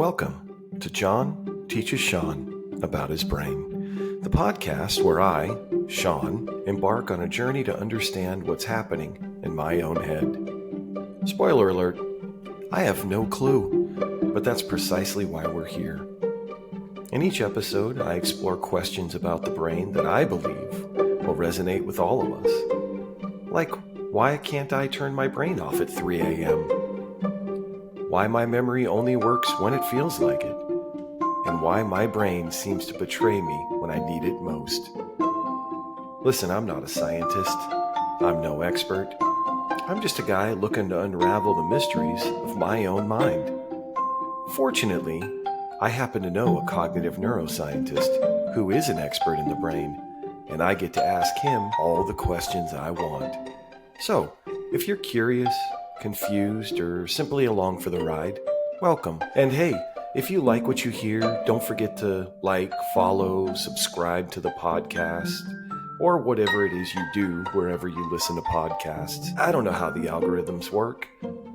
Welcome to John Teaches Sean About His Brain, the podcast where I, Sean, embark on a journey to understand what's happening in my own head. Spoiler alert, I have no clue, but that's precisely why we're here. In each episode, I explore questions about the brain that I believe will resonate with all of us. Like, why can't I turn my brain off at 3 a.m.? Why my memory only works when it feels like it, and why my brain seems to betray me when I need it most. Listen, I'm not a scientist. I'm no expert. I'm just a guy looking to unravel the mysteries of my own mind. Fortunately, I happen to know a cognitive neuroscientist who is an expert in the brain, and I get to ask him all the questions I want. So, if you're curious, confused, or simply along for the ride, welcome. And hey, if you like what you hear, don't forget to like, follow, subscribe to the podcast, or whatever it is you do wherever you listen to podcasts. I don't know how the algorithms work.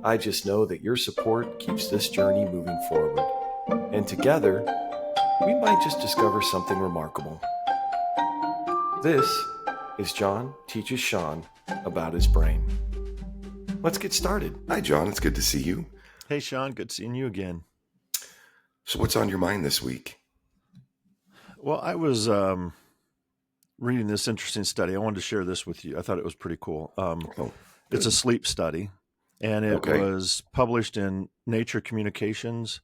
I just know that your support keeps this journey moving forward. And together, we might just discover something remarkable. This is John Teaches Sean About His Brain. Let's get started. Hi, John. It's good to see you. Hey, Sean. Good seeing you again. So what's on your mind this week? Well, I was reading this interesting study. I wanted to share this with you. I thought it was pretty cool. It's a sleep study, and it was published in Nature Communications.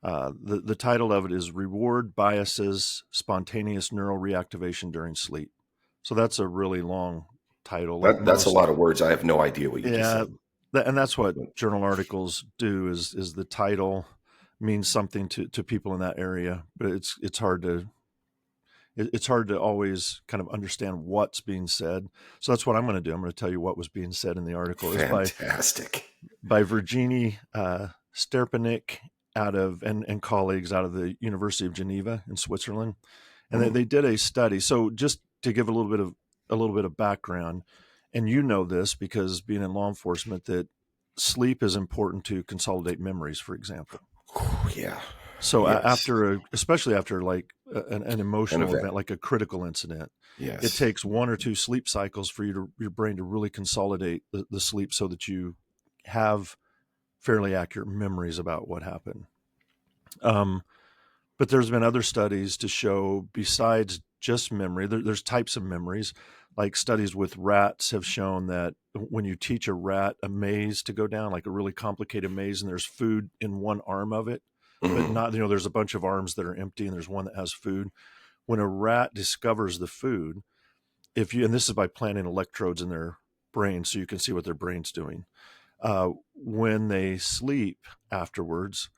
The title of it is Reward Biases, Spontaneous Neural Reactivation During Sleep. So that's a really long title. That's a lot of words. I have no idea what you just said. And that's what journal articles do is the title means something to people in that area, but it's hard to always kind of understand what's being said. So that's what I'm going to do. I'm going to tell you what was being said in the article. Fantastic. By Virginie Sterpenik and colleagues out of the University of Geneva in Switzerland. And they did a study. So just to give a little bit of background, and you know this because being in law enforcement, that sleep is important to consolidate memories, for example. Yeah. So yes. especially after like an emotional event, like a critical incident, yes, it takes 1 or 2 sleep cycles for your brain to really consolidate the sleep so that you have fairly accurate memories about what happened. But there's been other studies to show besides just memory, there's types of memories. Like studies with rats have shown that when you teach a rat a maze to go down, like a really complicated maze, and there's food in one arm of it, but not, there's a bunch of arms that are empty and there's one that has food. When a rat discovers the food, and this is by planting electrodes in their brain so you can see what their brain's doing. When they sleep afterwards,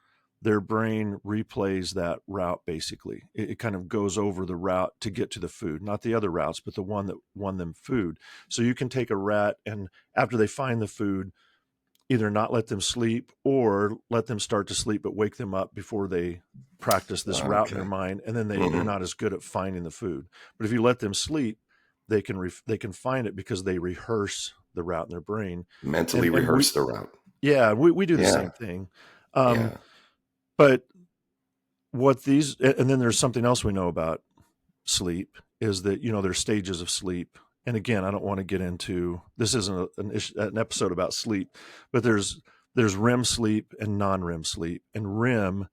their brain replays that route. Basically, it kind of goes over the route to get to the food, not the other routes, but the one that won them food. So you can take a rat and after they find the food, either not let them sleep or let them start to sleep, but wake them up before they practice this route in their mind. And then they're not as good at finding the food. But if you let them sleep, they can find it because they rehearse the route in their brain. Mentally rehearse the route. Yeah. We do the same thing. But and then there's something else we know about sleep is that, there's stages of sleep. And again, I don't want to get into, this isn't an episode about sleep, but there's REM sleep and non-REM sleep. And REM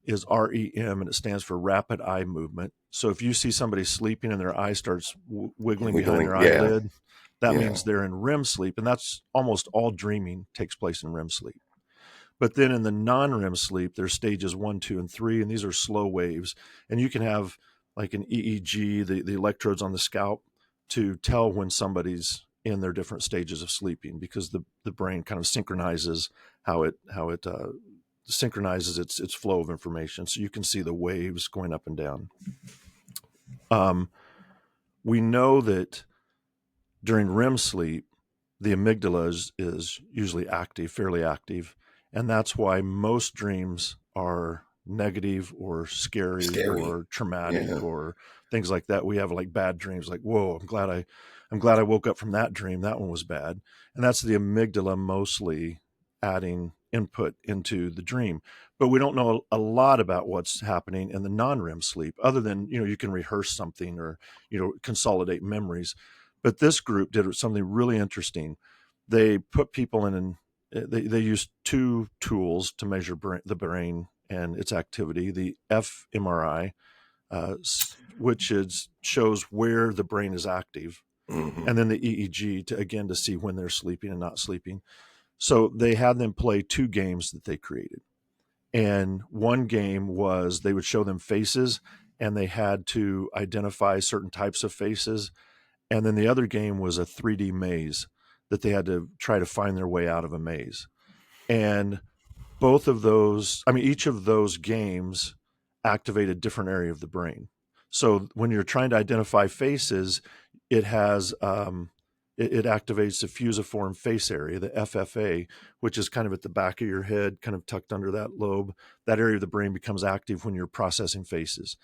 is REM, and it stands for rapid eye movement. So if you see somebody sleeping and their eye starts wiggling behind their eyelid, that means they're in REM sleep. And that's almost all dreaming takes place in REM sleep. But then in the non-REM sleep, there's stages 1, 2, and 3, and these are slow waves. And you can have like an EEG, the electrodes on the scalp, to tell when somebody's in their different stages of sleeping because the brain kind of synchronizes how it synchronizes its flow of information. So you can see the waves going up and down. We know that during REM sleep, the amygdala is usually active, fairly active. And that's why most dreams are negative or scary. Or traumatic or things like that. We have like bad dreams, like, whoa, I'm glad I woke up from that dream. That one was bad. And that's the amygdala mostly adding input into the dream. But we don't know a lot about what's happening in the non-REM sleep, other than, you can rehearse something or, consolidate memories. But this group did something really interesting. They put people they used two tools to measure the brain and its activity: the fMRI, which shows where the brain is active, and then the EEG to see when they're sleeping and not sleeping. So they had them play two games that they created. And one game was they would show them faces, and they had to identify certain types of faces. And then the other game was a 3D maze that they had to try to find their way out of a maze. And both of those, each of those games activate a different area of the brain. So when you're trying to identify faces, it has it activates the fusiform face area, the FFA, which is kind of at the back of your head, kind of tucked under that lobe. That area of the brain becomes active when you're processing faces.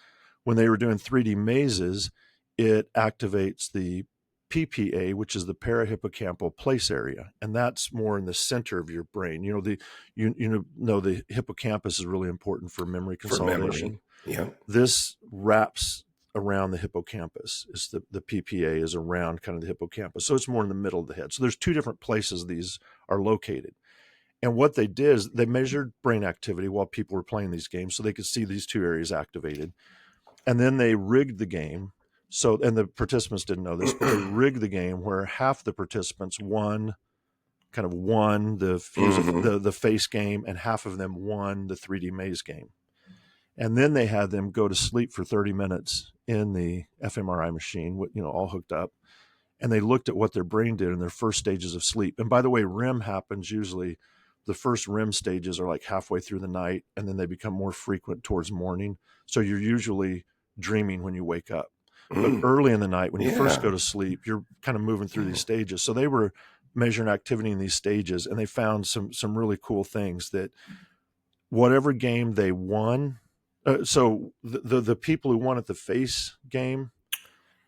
When they were doing 3D mazes, it activates the PPA, which is the parahippocampal place area, and that's more in the center of your brain. The hippocampus is really important for memory consolidation. For memory. Yeah. This wraps around the hippocampus. Is the PPA is around kind of the hippocampus, so it's more in the middle of the head. So there's two different places these are located. And what they did is they measured brain activity while people were playing these games, so they could see these two areas activated. And then they rigged the game. So, and the participants didn't know this, but they rigged the game where half the participants won the face game, and half of them won the 3D maze game. And then they had them go to sleep for 30 minutes in the fMRI machine, all hooked up. And they looked at what their brain did in their first stages of sleep. And by the way, REM happens usually, the first REM stages are like halfway through the night, and then they become more frequent towards morning. So you're usually dreaming when you wake up. But early in the night, when you first go to sleep, you're kind of moving through these stages. So they were measuring activity in these stages, and they found some really cool things, that whatever game they won, so the people who won at the face game,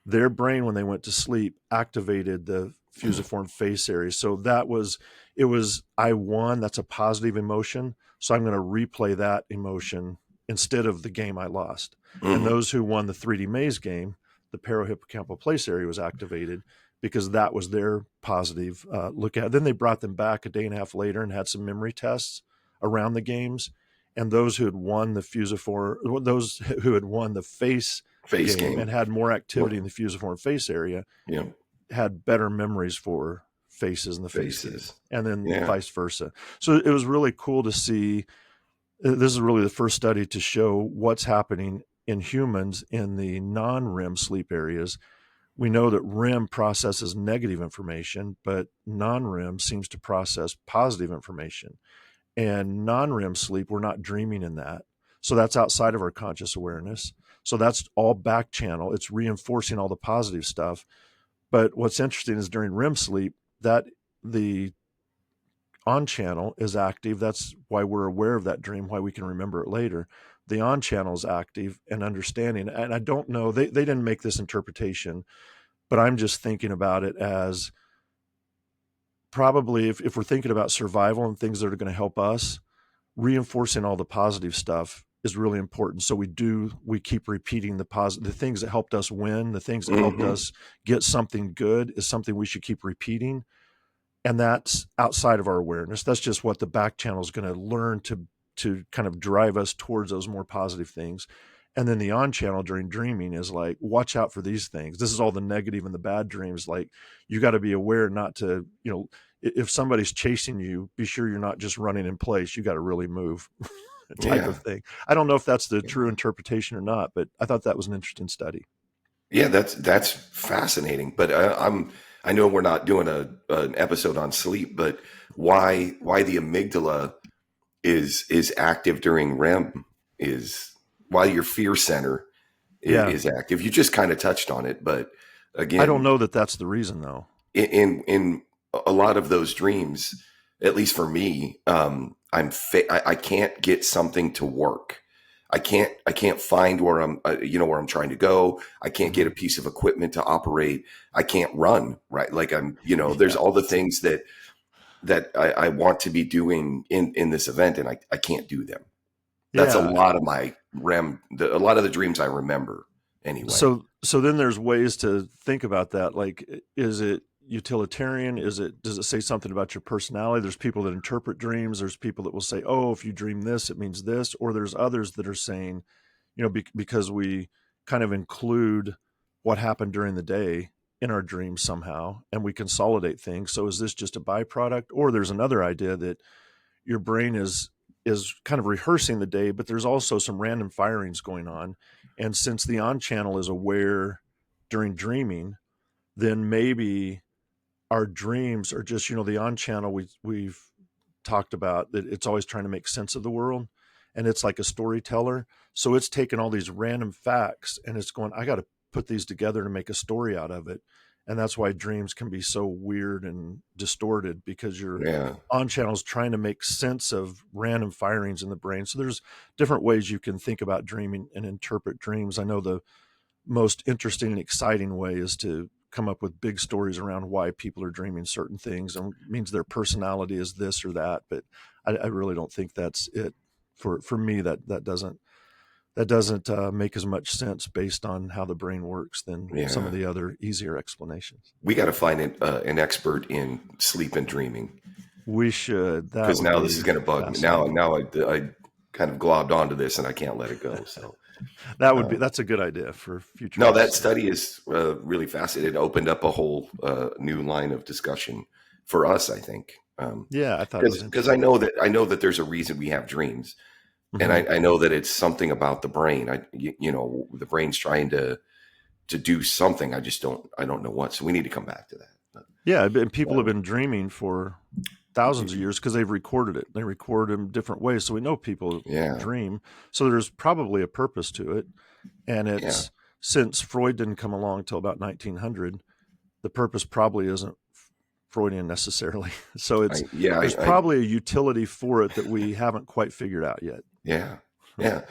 their brain, when they went to sleep, activated the fusiform face area. So I won. That's a positive emotion. So I'm going to replay that emotion instead of the game I lost. And those who won the 3D maze game, the parahippocampal place area was activated because that was their positive look at it. Then they brought them back a day and a half later and had some memory tests around the games. And those who had won the those who had won the face game and had more activity in the fusiform face area had better memories for faces in the faces, and then vice versa. So it was really cool to see. This is really the first study to show what's happening in humans in the non-REM sleep areas. We know that REM processes negative information, but non-REM seems to process positive information. And non-REM sleep, we're not dreaming in that. So that's outside of our conscious awareness. So that's all back channel. It's reinforcing all the positive stuff. But what's interesting is during REM sleep, that the on channel is active. That's why we're aware of that dream, why we can remember it later. The on channel is active and understanding. And I don't know, they didn't make this interpretation, but I'm just thinking about it as probably if we're thinking about survival and things that are going to help us, reinforcing all the positive stuff is really important. So we keep repeating the things that helped us win, the things that helped us get something good is something we should keep repeating. And that's outside of our awareness. That's just what the back channel is going to learn to kind of drive us towards those more positive things. And then the on channel during dreaming is like, watch out for these things. This is all the negative and the bad dreams. Like, you got to be aware not to, if somebody's chasing you, be sure you're not just running in place. You got to really move type of thing. I don't know if that's the true interpretation or not, but I thought that was an interesting study. Yeah, that's fascinating. But I know we're not doing an episode on sleep, but why the amygdala is active during REM is why your fear center is active. You just kind of touched on it, but again, I don't know that that's the reason though. In a lot of those dreams, at least for me, I can't get something to work. I can't find where I'm trying to go. I can't get a piece of equipment to operate. I can't run, right? Like there's all the things that that I want to be doing in this event, and I can't do them. That's a Yeah. lot of my a lot of the dreams I remember anyway. So then there's ways to think about that. Like, is it utilitarian? Does it say something about your personality? There's people that interpret dreams. There's people that will say, oh, if you dream this, it means this. Or there's others that are saying, because we kind of include what happened during the day in our dreams somehow, and we consolidate things. So is this just a byproduct? Or there's another idea that your brain is kind of rehearsing the day, but there's also some random firings going on. And since the on channel is aware during dreaming, then maybe our dreams are just, the on channel we've talked about that it's always trying to make sense of the world, and it's like a storyteller. So it's taking all these random facts and it's going, I got to put these together to make a story out of it. And that's why dreams can be so weird and distorted, because your Yeah. on channel is trying to make sense of random firings in the brain. So there's different ways you can think about dreaming and interpret dreams. I know the most interesting and exciting way is to come up with big stories around why people are dreaming certain things, and it means their personality is this or that. But I really don't think that's it. For me, that doesn't make as much sense based on how the brain works than some of Yeah. the other easier explanations. We got to find an expert in sleep and dreaming, We should. That because would now be this is going to bug me. fascinating. Now I kind of globbed onto this and I can't let it go. So That's a good idea for future no, that episodes. study is really fascinating. It opened up a whole new line of discussion for us, I think. Yeah, I thought it was Because I interesting. know that there's a reason we have dreams, and Hmm. I know that it's something about the brain. The brain's trying to do something. I don't know what. So we need to come back to that. Yeah, and people have Um, been dreaming for thousands of years because they've recorded it. They record in different ways, so we know people yeah, dream. So there's probably a purpose to it, and yeah, it's since Freud didn't come along till about 1900, the purpose probably isn't Freudian necessarily. So there's probably a utility for it that we haven't quite figured out yet. yeah, yeah.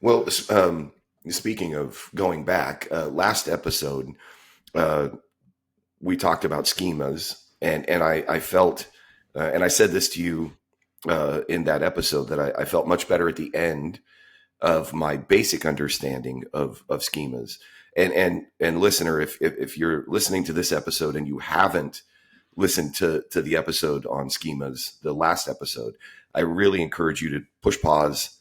Well, speaking of going back, last episode uh, we talked about schemas, and I felt, and I said this to you in that episode, that I felt much better at the end of my basic understanding of schemas. And listener, if you're listening to this episode and you haven't listened to the episode on schemas, the last episode, I really encourage you to push pause,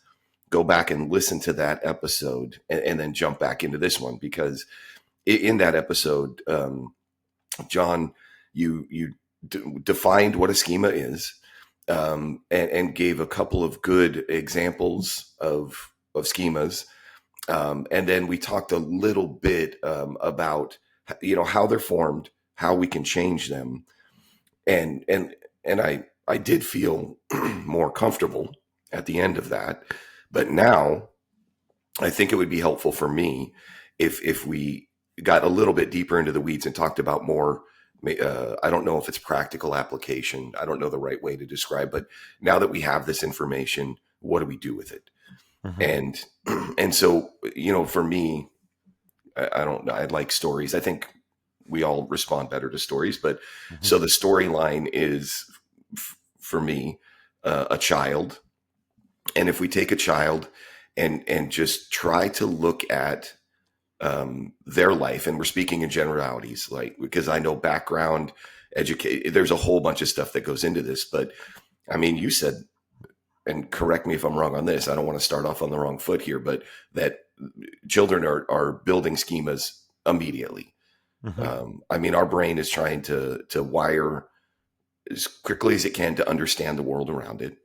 go back and listen to that episode, and then jump back into this one, because in that episode, John, you defined what a schema is, and gave a couple of good examples of schemas, and then we talked a little bit about how they're formed, how we can change them, and I did feel more comfortable at the end of that. But now I think it would be helpful for me if we got a little bit deeper into the weeds and talked about more. I don't know if it's practical application. I don't know the right way to describe, but now that we have this information, what do we do with it? Hmm. And and so for me, I don't know. I like stories. I think we all respond better to stories, but Hmm. so the storyline is for me a child, and if we take a child and just try to look at their life, and we're speaking in generalities, like, because I know background, educate, there's a whole bunch of stuff that goes into this, but I mean, you said, and correct me if I'm wrong on this, I don't want to start off on the wrong foot here, but that children are building schemas immediately. Hmm. I mean, our brain is trying to wire as quickly as it can to understand the world around it.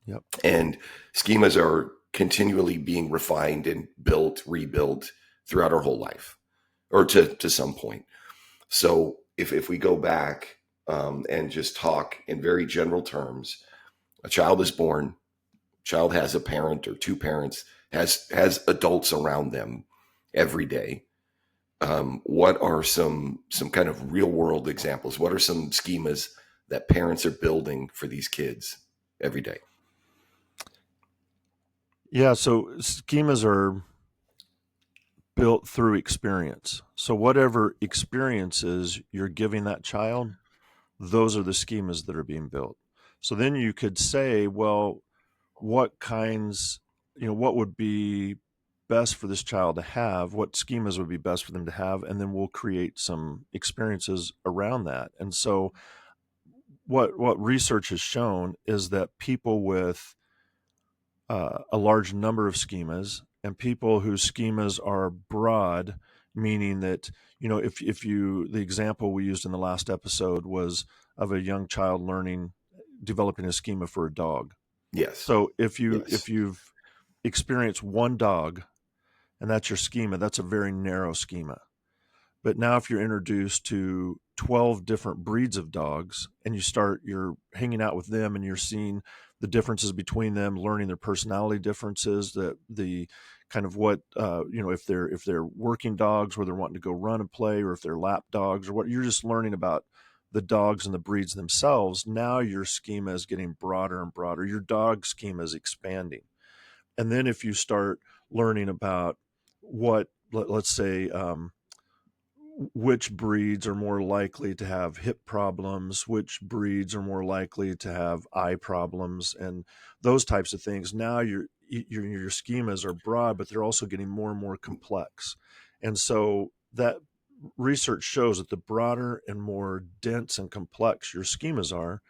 Yep. And schemas are continually being refined and built, rebuilt throughout our whole life, or to some point. So if we go back and just talk in very general terms, a child is born, child has a parent or two parents, has adults around them every day. What are some kind of real world examples? What are some schemas that parents are building for these kids every day? Yeah. So schemas are built through experience. So whatever experiences you're giving that child, those are the schemas that are being built. So then you could say, well, what kinds, what would be best for this child to have, what schemas would be best for them to have, and then we'll create some experiences around that. And so what research has shown is that people with a large number of schemas and people whose schemas are broad, meaning that, if you, the example we used in the last episode was of a young child developing a schema for a dog. Yes. So if Yes. you've experienced one dog and that's your schema, that's a very narrow schema. But now if you're introduced to 12 different breeds of dogs and you're hanging out with them and you're seeing the differences between them, learning their personality differences, the kind of what, if they're working dogs where they're wanting to go run and play, or if they're lap dogs or what, you're just learning about the dogs and the breeds themselves. Now your schema is getting broader and broader. Your dog schema is expanding. And then if you start learning about let's say, which breeds are more likely to have hip problems, which breeds are more likely to have eye problems, and those types of things. Now your schemas are broad, but they're also getting more and more complex. And so that research shows that the broader and more dense and complex your schemas are,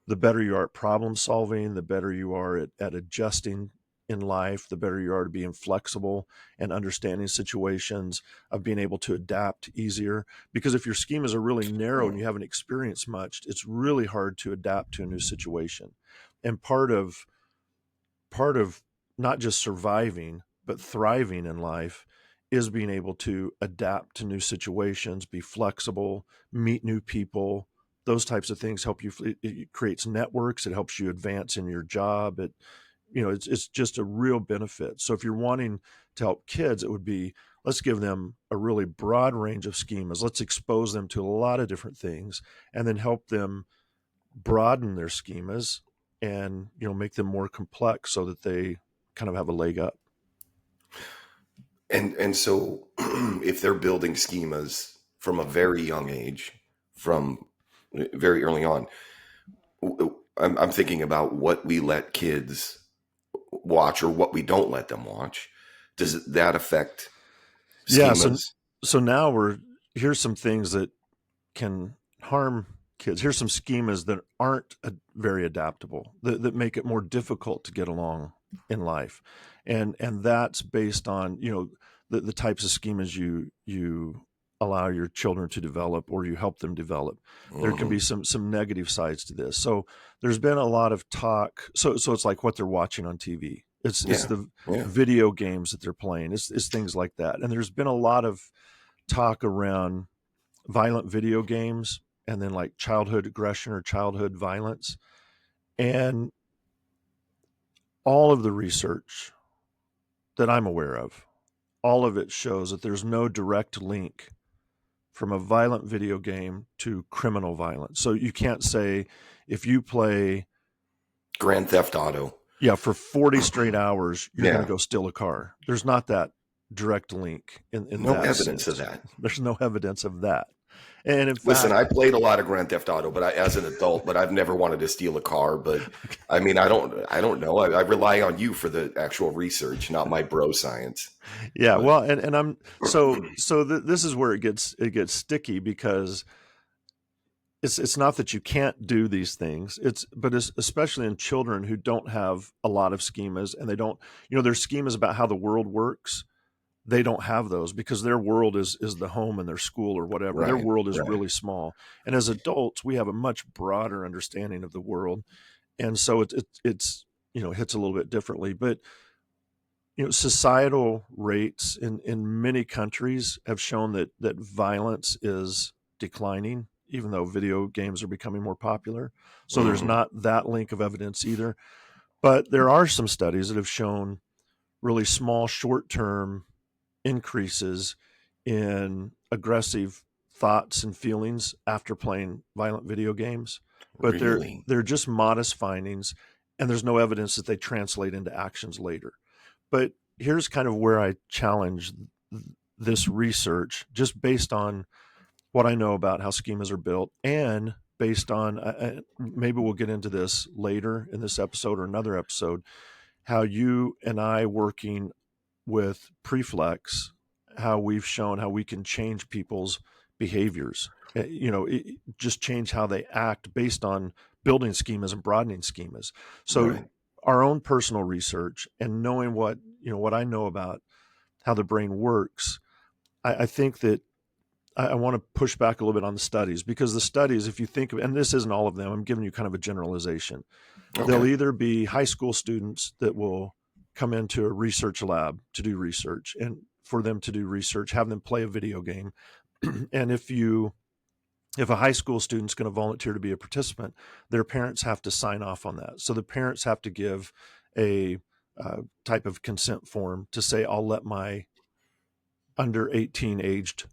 the better you are at problem solving, the better you are at adjusting in life, the better you are to being flexible and understanding situations, of being able to adapt easier. Because if your schemas are really narrow and you haven't experienced much, it's really hard to adapt to a new situation. And part of not just surviving, but thriving in life is being able to adapt to new situations, be flexible, meet new people. Those types of things help you. It creates networks. It helps you advance in your job. It's just a real benefit. So if you're wanting to help kids, it would be, let's give them a really broad range of schemas. Let's expose them to a lot of different things, and then help them broaden their schemas and, make them more complex so that they kind of have a leg up. And so if they're building schemas from a very young age, from very early on, I'm thinking about what we let kids watch or what we don't let them watch. Does that affect schemas? Yeah. So now here's some things that can harm kids. Here's some schemas that aren't very adaptable, that make it more difficult to get along in life. And that's based on, the types of schemas you allow your children to develop, or you help them develop. There can be some negative sides to this. So there's been a lot of talk. So it's like what they're watching on TV. It's the video games that they're playing. It's things like that. And there's been a lot of talk around violent video games, and then like childhood aggression or childhood violence. And all of the research that I'm aware of, all of it shows that there's no direct link from a violent video game to criminal violence. So you can't say if you play Grand Theft Auto, for 40 straight hours, you're going to go steal a car. There's not that direct link in no that evidence sense. of that. There's no evidence of that. And in Listen, fact, I played a lot of Grand Theft Auto, but as an adult, but I've never wanted to steal a car. But I mean, I don't know. I rely on you for the actual research, not my bro science. Yeah, well, and I'm this is where it gets sticky, because it's not that you can't do these things. But especially in children who don't have a lot of schemas, and they don't, there's schemas about how the world works. They don't have those because their world is the home and their school or whatever. Right, their world is right. really small. And as adults, we have a much broader understanding of the world. And so it's hits a little bit differently. But societal rates in many countries have shown that violence is declining, even though video games are becoming more popular. So there's not that link of evidence either. But there are some studies that have shown really small, short-term increases in aggressive thoughts and feelings after playing violent video games. But Really? they're just modest findings, and there's no evidence that they translate into actions later. But here's kind of where I challenge this research, just based on what I know about how schemas are built and based on, maybe we'll get into this later in this episode or another episode, how you and I working with Preflex, how we've shown how we can change people's behaviors, just change how they act based on building schemas and broadening schemas. So Right. our own personal research and knowing what I know about how the brain works, I think that I want to push back a little bit on the studies, because the studies, if you think of, and this isn't all of them, I'm giving you kind of a generalization. They'll Okay. either be high school students that will come into a research lab to do research, and for them to do research, have them play a video game. And if a high school student's going to volunteer to be a participant, their parents have to sign off on that. So the parents have to give a type of consent form to say, I'll let my under 18 aged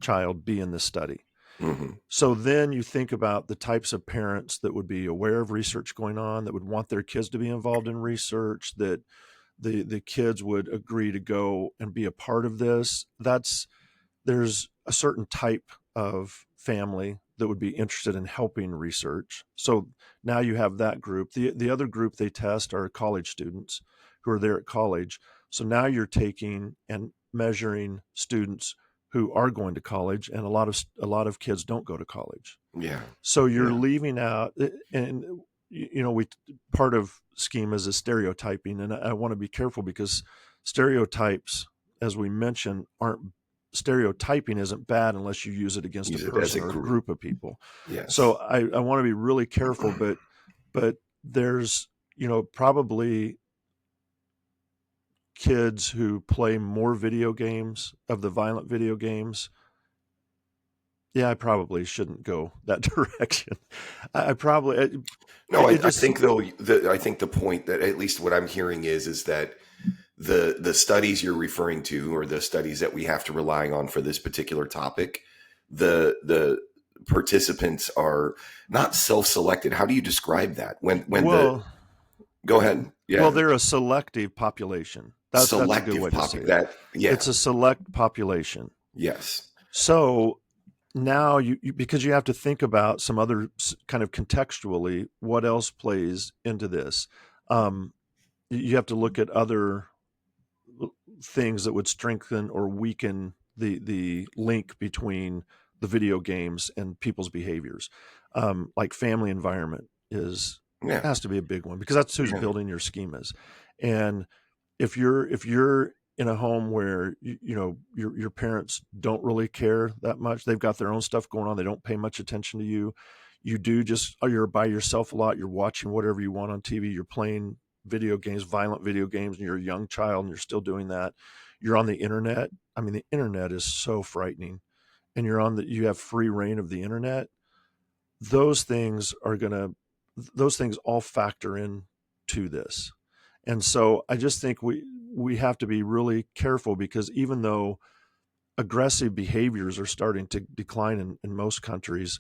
child be in this study. Mm-hmm. So then you think about the types of parents that would be aware of research going on, that would want their kids to be involved in research, that the kids would agree to go and be a part of this. There's a certain type of family that would be interested in helping research. So now you have that group. The other group they test are college students who are there at college. So now you're taking and measuring students who are going to college, and a lot of kids don't go to college. Yeah. So you're Yeah. leaving out, and we part of schemas is stereotyping, and I want to be careful, because stereotypes, as we mentioned, aren't stereotyping isn't bad unless you use it against Use a it as a person or a group. group of people. Yes. So I want to be really careful, but there's probably kids who play more video games, of the violent video games. Yeah, I probably shouldn't go that direction. I probably No, I just think though I think the point that, at least what I'm hearing, is that the studies you're referring to, or the studies that we have to rely on for this particular topic, the participants are not self-selected. How do you describe that? Go ahead. Yeah. Well, they're a selective population. That's a good Selective way to say it. that. Yeah. It's a select population. Yes. So now you because you have to think about some other kind of contextually, what else plays into this. You have to look at other things that would strengthen or weaken the link between the video games and people's behaviors. Like family environment Yeah. has to be a big one, because that's who's Yeah. building your schemas. And if you're in a home where your parents don't really care that much, they've got their own stuff going on, they don't pay much attention to you, you're by yourself a lot, you're watching whatever you want on TV, you're playing video games, violent video games, and you're a young child and you're still doing that, you're on the internet. I mean, the internet is so frightening, and you have free reign of the internet. Those things all factor in to this. And so I just think we have to be really careful, because even though aggressive behaviors are starting to decline in most countries,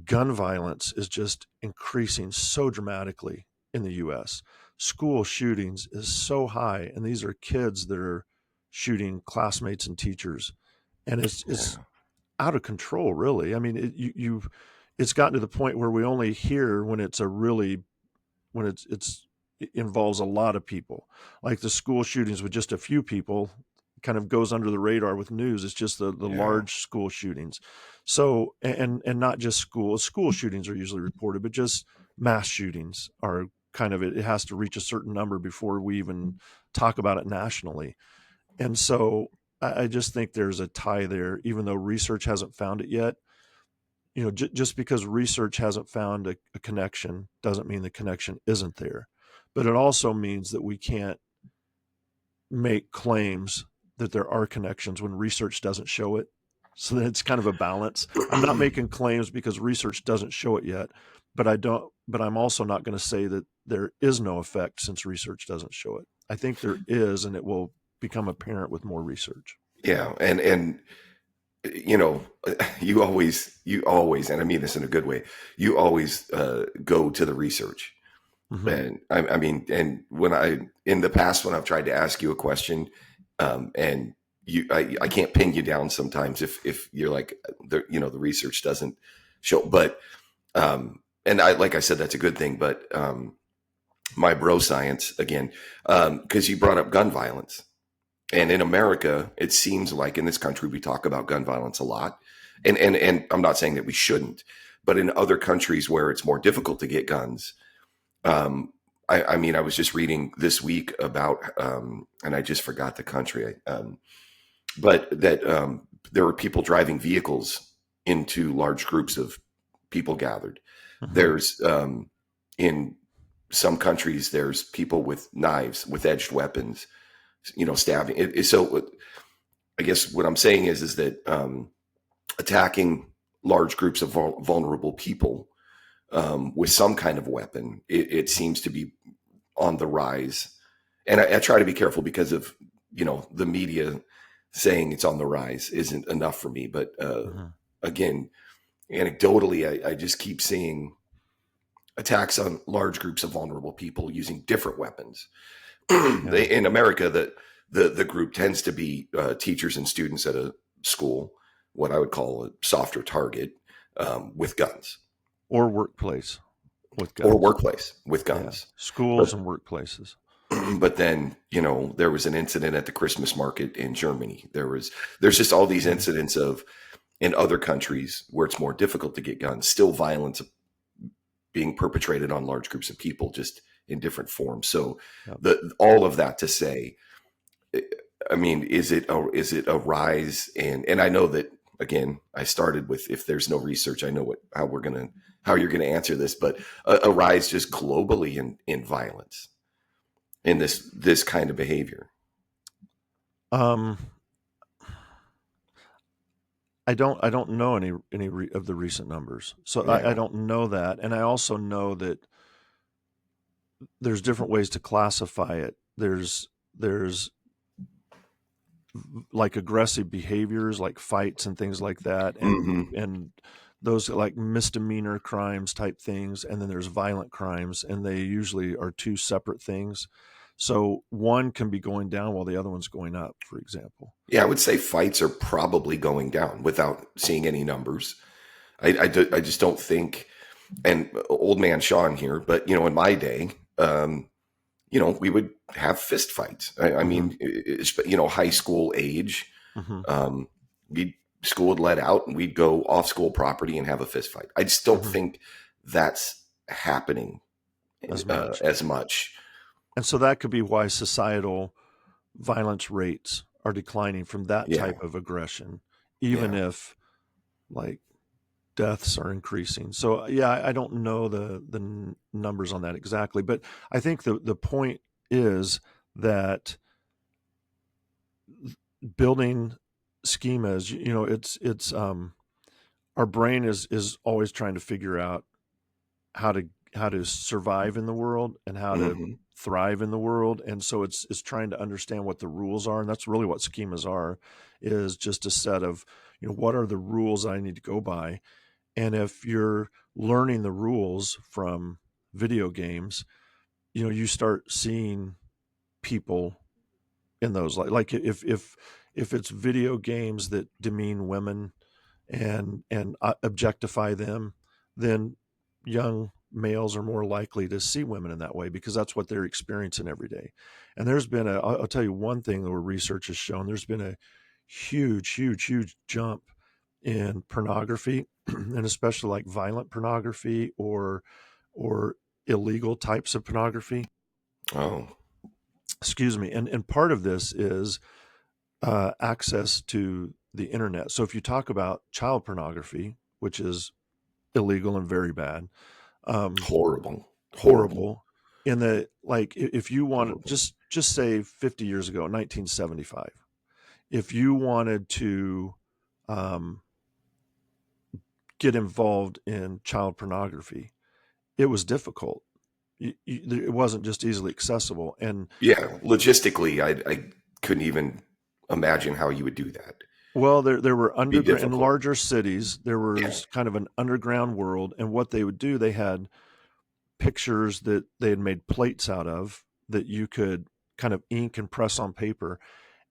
gun violence is just increasing so dramatically in the US. School shootings is so high, and these are kids that are shooting classmates and teachers, and it's out of control, really. I mean, it's gotten to the point where we only hear when it involves a lot of people, like the school shootings with just a few people, kind of goes under the radar with news. It's just the large school shootings. So, and not just school shootings are usually reported, but just mass shootings are kind of, it has to reach a certain number before we even talk about it nationally. And so I just think there's a tie there, even though research hasn't found it yet. Just because research hasn't found a connection doesn't mean the connection isn't there. But it also means that we can't make claims that there are connections when research doesn't show it. So then it's kind of a balance. I'm not making claims because research doesn't show it yet, but I'm also not going to say that there is no effect since research doesn't show it. I think there is, and it will become apparent with more research. Yeah. And you always, and I mean this in a good way, you always go to the research. Mm-hmm. And I mean, and in the past, when I've tried to ask you a question, and I can't pin you down sometimes if you're like, the research doesn't show. But and like I said, that's a good thing. But my bro science again, because you brought up gun violence, and in America, it seems like in this country we talk about gun violence a lot, and I'm not saying that we shouldn't, but in other countries where it's more difficult to get guns. I mean, I was just reading this week about, and I just forgot the country, but that there were people driving vehicles into large groups of people gathered. Mhm. There's in some countries, there's people with knives, with edged weapons, stabbing. So I guess what I'm saying is that attacking large groups of vulnerable people with some kind of weapon, it seems to be on the rise. And I try to be careful because of, the media saying it's on the rise isn't enough for me. But again, anecdotally, I just keep seeing attacks on large groups of vulnerable people using different weapons. In America, the group tends to be teachers and students at a school, what I would call a softer target, with guns. Or workplace with guns. Or workplace with guns. Yeah. Schools and workplaces. But then, there was an incident at the Christmas market in Germany. There's just all these incidents of in other countries where it's more difficult to get guns, still violence being perpetrated on large groups of people, just in different forms. So all of that to say, I mean, is it a rise? And I know that, again, I started with, if there's no research, I know how you're going to answer this, but a rise just globally in violence, in this kind of behavior. I don't know any of the recent numbers, so I don't know that, and I also know that there's different ways to classify it. There's like aggressive behaviors, like fights and things like that, and those like misdemeanor crimes type things, and then there's violent crimes, and they usually are two separate things. So one can be going down while the other one's going up, for example. Yeah, I would say fights are probably going down without seeing any numbers. I just don't think, and old man Sean here, but, in my day, we would have fist fights. I mean, high school age, school would let out and we'd go off school property and have a fist fight. I just don't think that's happening as much. And so that could be why societal violence rates are declining from that type of aggression, even if like deaths are increasing. So I don't know the numbers on that exactly, but I think the point is that building schemas, it's our brain is always trying to figure out how to survive in the world and how to thrive in the world. And so it's trying to understand what the rules are. And that's really what schemas are, is just a set of, what are the rules I need to go by? And if you're learning the rules from video games, you start seeing people in those, like if it's video games that demean women and objectify them, then young males are more likely to see women in that way because that's what they're experiencing every day. And there's been I'll tell you one thing that research has shown, there's been a huge jump in pornography and especially like violent pornography or illegal types of pornography. Oh, excuse me. And part of this is access to the internet. So if you talk about child pornography, which is illegal and very bad, horrible. In the, like, if you want to just say 50 years ago, 1975, if you wanted to get involved in child pornography, it was difficult. It wasn't just easily accessible. And logistically, I couldn't even imagine how you would do that. Well, there were underground in larger cities. There was kind of an underground world, and what they would do, they had pictures that they had made plates out of that you could kind of ink and press on paper,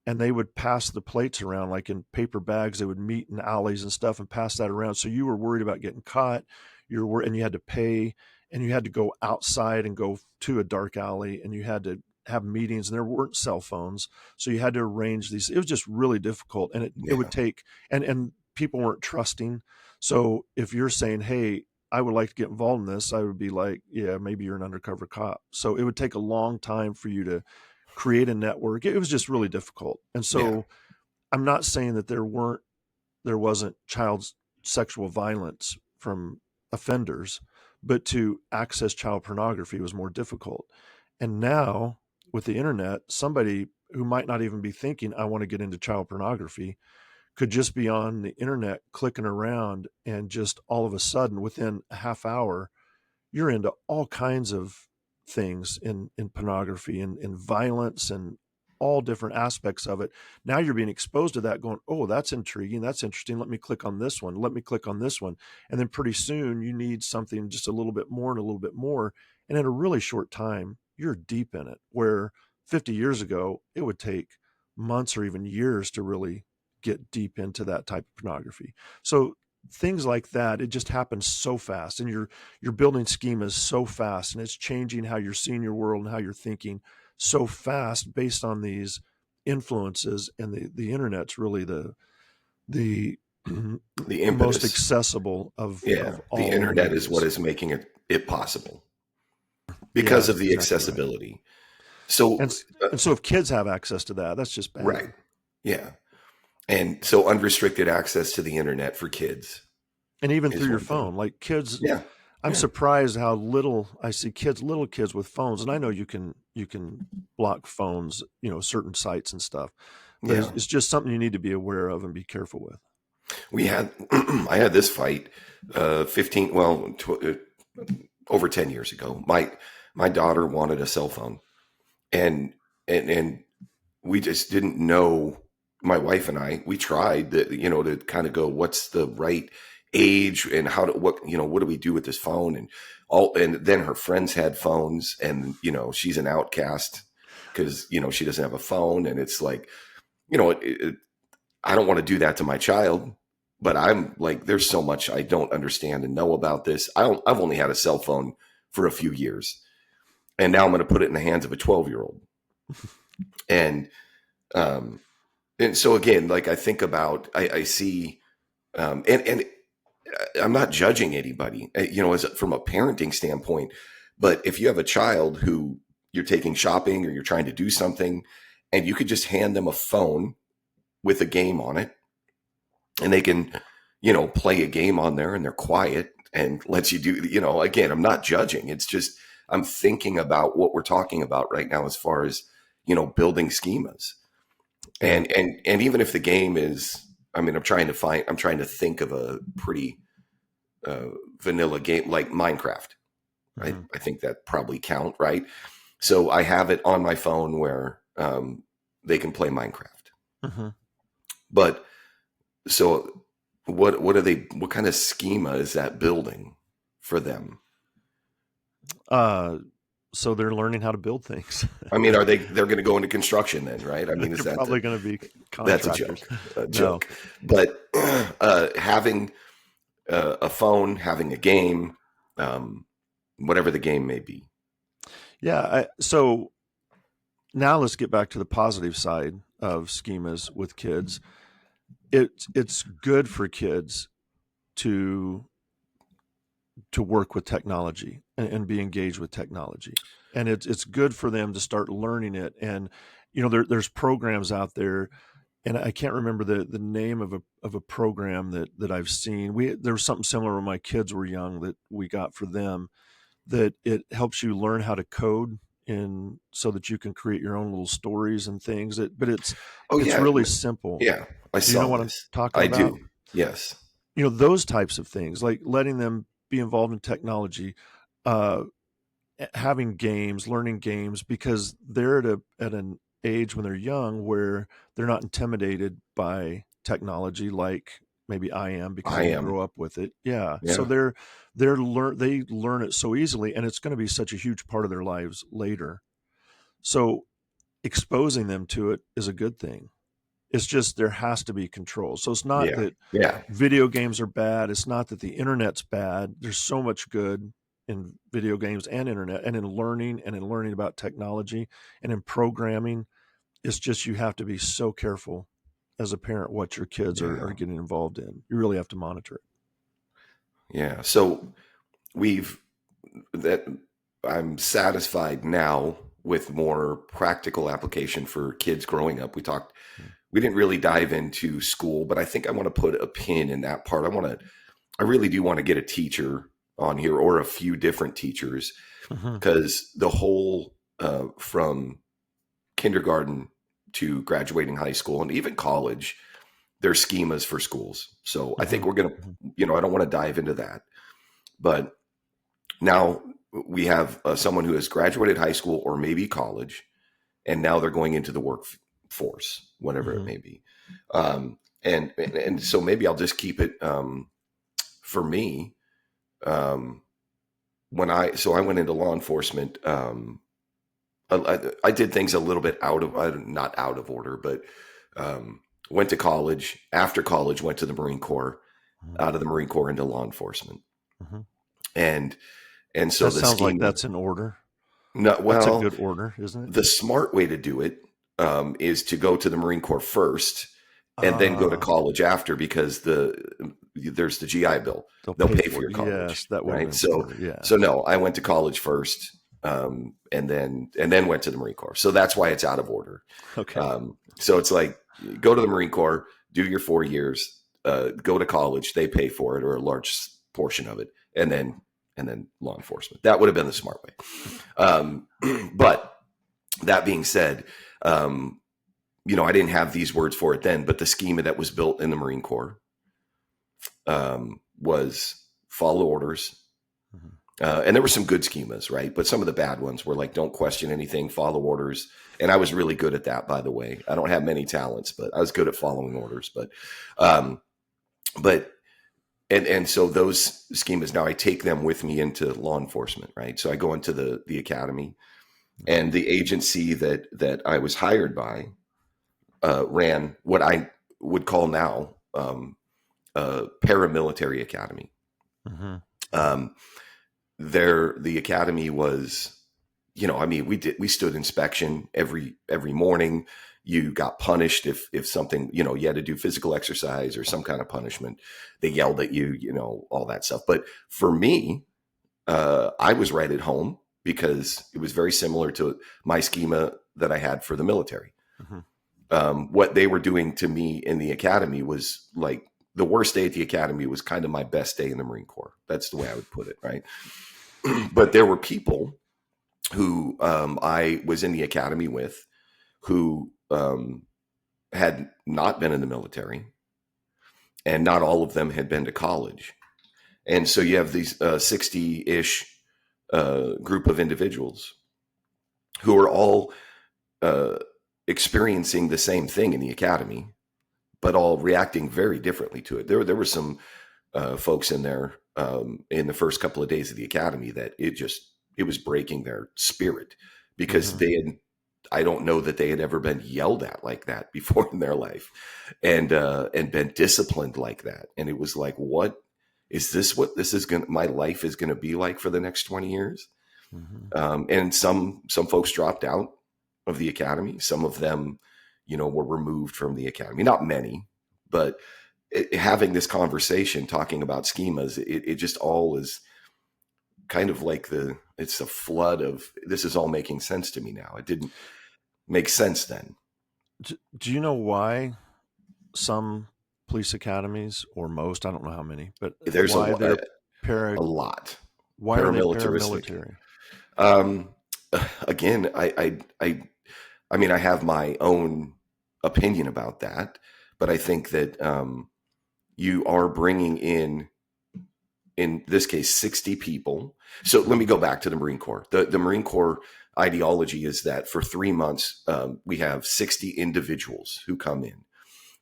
and they would pass the plates around like in paper bags. They would meet in alleys and stuff and pass that around. So you were worried about getting caught. And you had to pay, and you had to go outside and go to a dark alley, and you had to have meetings, and there weren't cell phones. So you had to arrange these. It was just really difficult. And it would Yeah. take, and people weren't trusting. So if you're saying, hey, I would like to get involved in this, I would be like, yeah, maybe you're an undercover cop. So it would take a long time for you to create a network. It was just really difficult. And Yeah. so I'm not saying that there wasn't child sexual violence from offenders, but to access child pornography was more difficult. And now with the internet, somebody who might not even be thinking, I want to get into child pornography, could just be on the internet clicking around, and just all of a sudden within a half hour you're into all kinds of things in pornography and in violence and all different aspects of it. Now you're being exposed to that, going, oh, that's intriguing, that's interesting, let me click on this one, let me click on this one. And then pretty soon you need something just a little bit more and a little bit more, and in a really short time you're deep in it, where 50 years ago it would take months or even years to really get deep into that type of pornography. So things like that, it just happens so fast, and you're building schemas so fast, and it's changing how you're seeing your world and how you're thinking so fast based on these influences. And the internet's really the The most impetus. accessible Yeah. of The all internet is what medias. is making it possible because Yeah, of the exactly right. accessibility. So, and and so if kids have access to that, that's just right. bad. Yeah. And so unrestricted access to the internet for kids And even through is your one thing. phone, like kids, Yeah. I'm Yeah. surprised how little I see little kids with phones. And I know you can block phones, certain sites and stuff, but Yeah. it's just something you need to be aware of and be careful with. We had, I had this fight, 15, well, over 10 years ago. My daughter wanted a cell phone, and, and we just didn't know. My wife and I, we tried to kind of go, what's the right age, and what do we do with this phone? And then her friends had phones, and, she's an outcast because, she doesn't have a phone. And it's like, I don't want to do that to my child, but I'm like, there's so much I don't understand and know about this. I've only had a cell phone for a few years, and now I'm going to put it in the hands of a 12-year-old. And, um, and so again, like I think about, I see, and I'm not judging anybody, as from a parenting standpoint, but if you have a child who you're taking shopping or you're trying to do something, and you could just hand them a phone with a game on it, and they can, play a game on there, and they're quiet and lets you do, again, I'm not judging. It's just, I'm thinking about what we're talking about right now as far as, building schemas. Yeah. And even if the game is, I mean, I'm trying to think of a pretty vanilla game like Minecraft. Right? Mm-hmm. I think that probably count, right? So I have it on my phone where they can play Minecraft. Mm-hmm. But so what kind of schema is that building for them? So they're learning how to build things. I mean, they're going to go into construction then, right? I mean, is They're that probably going to be that's a contractors. joke, No. But having a phone, having a game, whatever the game may be. Yeah. So now let's get back to the positive side of schemas with kids. It's good for kids to work with technology and be engaged with technology, and it's good for them to start learning it. And there's programs out there, and I can't remember the name of a program that I've seen. There was something similar when my kids were young that we got for them, that it helps you learn how to code, in so that you can create your own little stories and things. But Oh it's yeah, really simple. yeah. I Do you know saw what I'm this. talking I about? do. Yes. Those types of things, like letting them be involved in technology, uh, having games, learning games, because they're at an age when they're young where they're not intimidated by technology like maybe I am, because I I didn't am. grow up with it. Yeah. So Yeah. they learn it so easily, and it's going to be such a huge part of their lives later. So exposing them to it is a good thing. It's just there has to be control. So it's not Yeah. that Yeah. video games are bad. It's not that the internet's bad. There's so much good in video games and internet and in learning about technology and in programming. It's just you have to be so careful as a parent what your kids are Yeah. getting involved in. You really have to monitor it. Yeah. So we've that I'm satisfied now with more practical application for kids growing up. We didn't really dive into school, but I think I want to put a pin in that part. I really do want to get a teacher on here or a few different teachers Mm-hmm. because the whole from kindergarten to graduating high school and even college, there's schemas for schools. So I think we're going to, I don't want to dive into that, but now we have someone who has graduated high school or maybe college, and now they're going into the workforce, whatever it may be. And so maybe I'll just keep it for me. I went into law enforcement. I did things a little bit not out of order, but went to college. After college, went to the Marine Corps. Out of the Marine Corps into law enforcement, and so that the sounds like scheme. that's in order. No, That's a well, good order, isn't it? the smart way to do it is to go to the Marine Corps first, and then go to college after, because there's the GI Bill. They'll pay for your college. Yes, that would have Right. been So smarter. Yeah. so no, I went to college first, and then went to the Marine Corps. So that's why it's out of order. Okay. So it's like, go to the Marine Corps, do your 4 years, go to college, they pay for it, or a large portion of it, and then law enforcement. That would have been the smart way. But that being said, I didn't have these words for it then, but the schema that was built in the Marine Corps was follow orders. And there were some good schemas, right? But some of the bad ones were like, don't question anything, follow orders. And I was really good at that, by the way. I don't have many talents, but I was good at following orders. And so those schemas, now I take them with me into law enforcement, right? So I go into the academy, and the agency that I was hired by ran what I would call now paramilitary academy. The academy was, we stood inspection every morning. You got punished if something, you had to do physical exercise or some kind of punishment. They yelled at you, all that stuff. But for me, I was right at home because it was very similar to my schema that I had for the military. What they were doing to me in the academy was like, the worst day at the academy was kind of my best day in the Marine Corps. That's the way I would put it, right? But there were people who I was in the academy with who had not been in the military, and not all of them had been to college. And so you have these 60-ish group of individuals who are all experiencing the same thing in the academy, but all reacting very differently to it. There were some folks in there in the first couple of days of the academy that it was breaking their spirit, because I don't know that they had ever been yelled at like that before in their life, and been disciplined like that. And it was like, what is this? What my life is going to be like for the next 20 years? And some folks dropped out of the academy. Some of them, were removed from the academy. Not many, but having this conversation, talking about schemas, it just all is kind of like it's a flood of, this is all making sense to me now. It didn't make sense then. Do you know why some police academies, or most, I don't know how many, but there's why a lot. Why are they paramilitary? Again, I have my own opinion about that, but I think that you are bringing in this case, 60 people. So let me go back to the Marine Corps. The Marine Corps ideology is that for 3 months, we have 60 individuals who come in,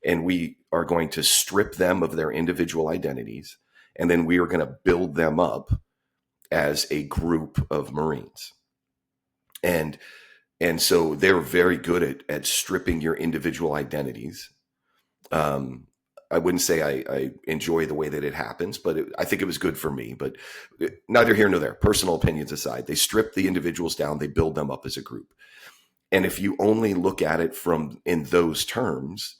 and we are going to strip them of their individual identities, and then we are going to build them up as a group of Marines. And so they're very good at stripping your individual identities I wouldn't say I enjoy the way that it happens, but I think it was good for me. But neither here nor there. Personal opinions aside, they strip the individuals down, they build them up as a group. And if you only look at it from in those terms,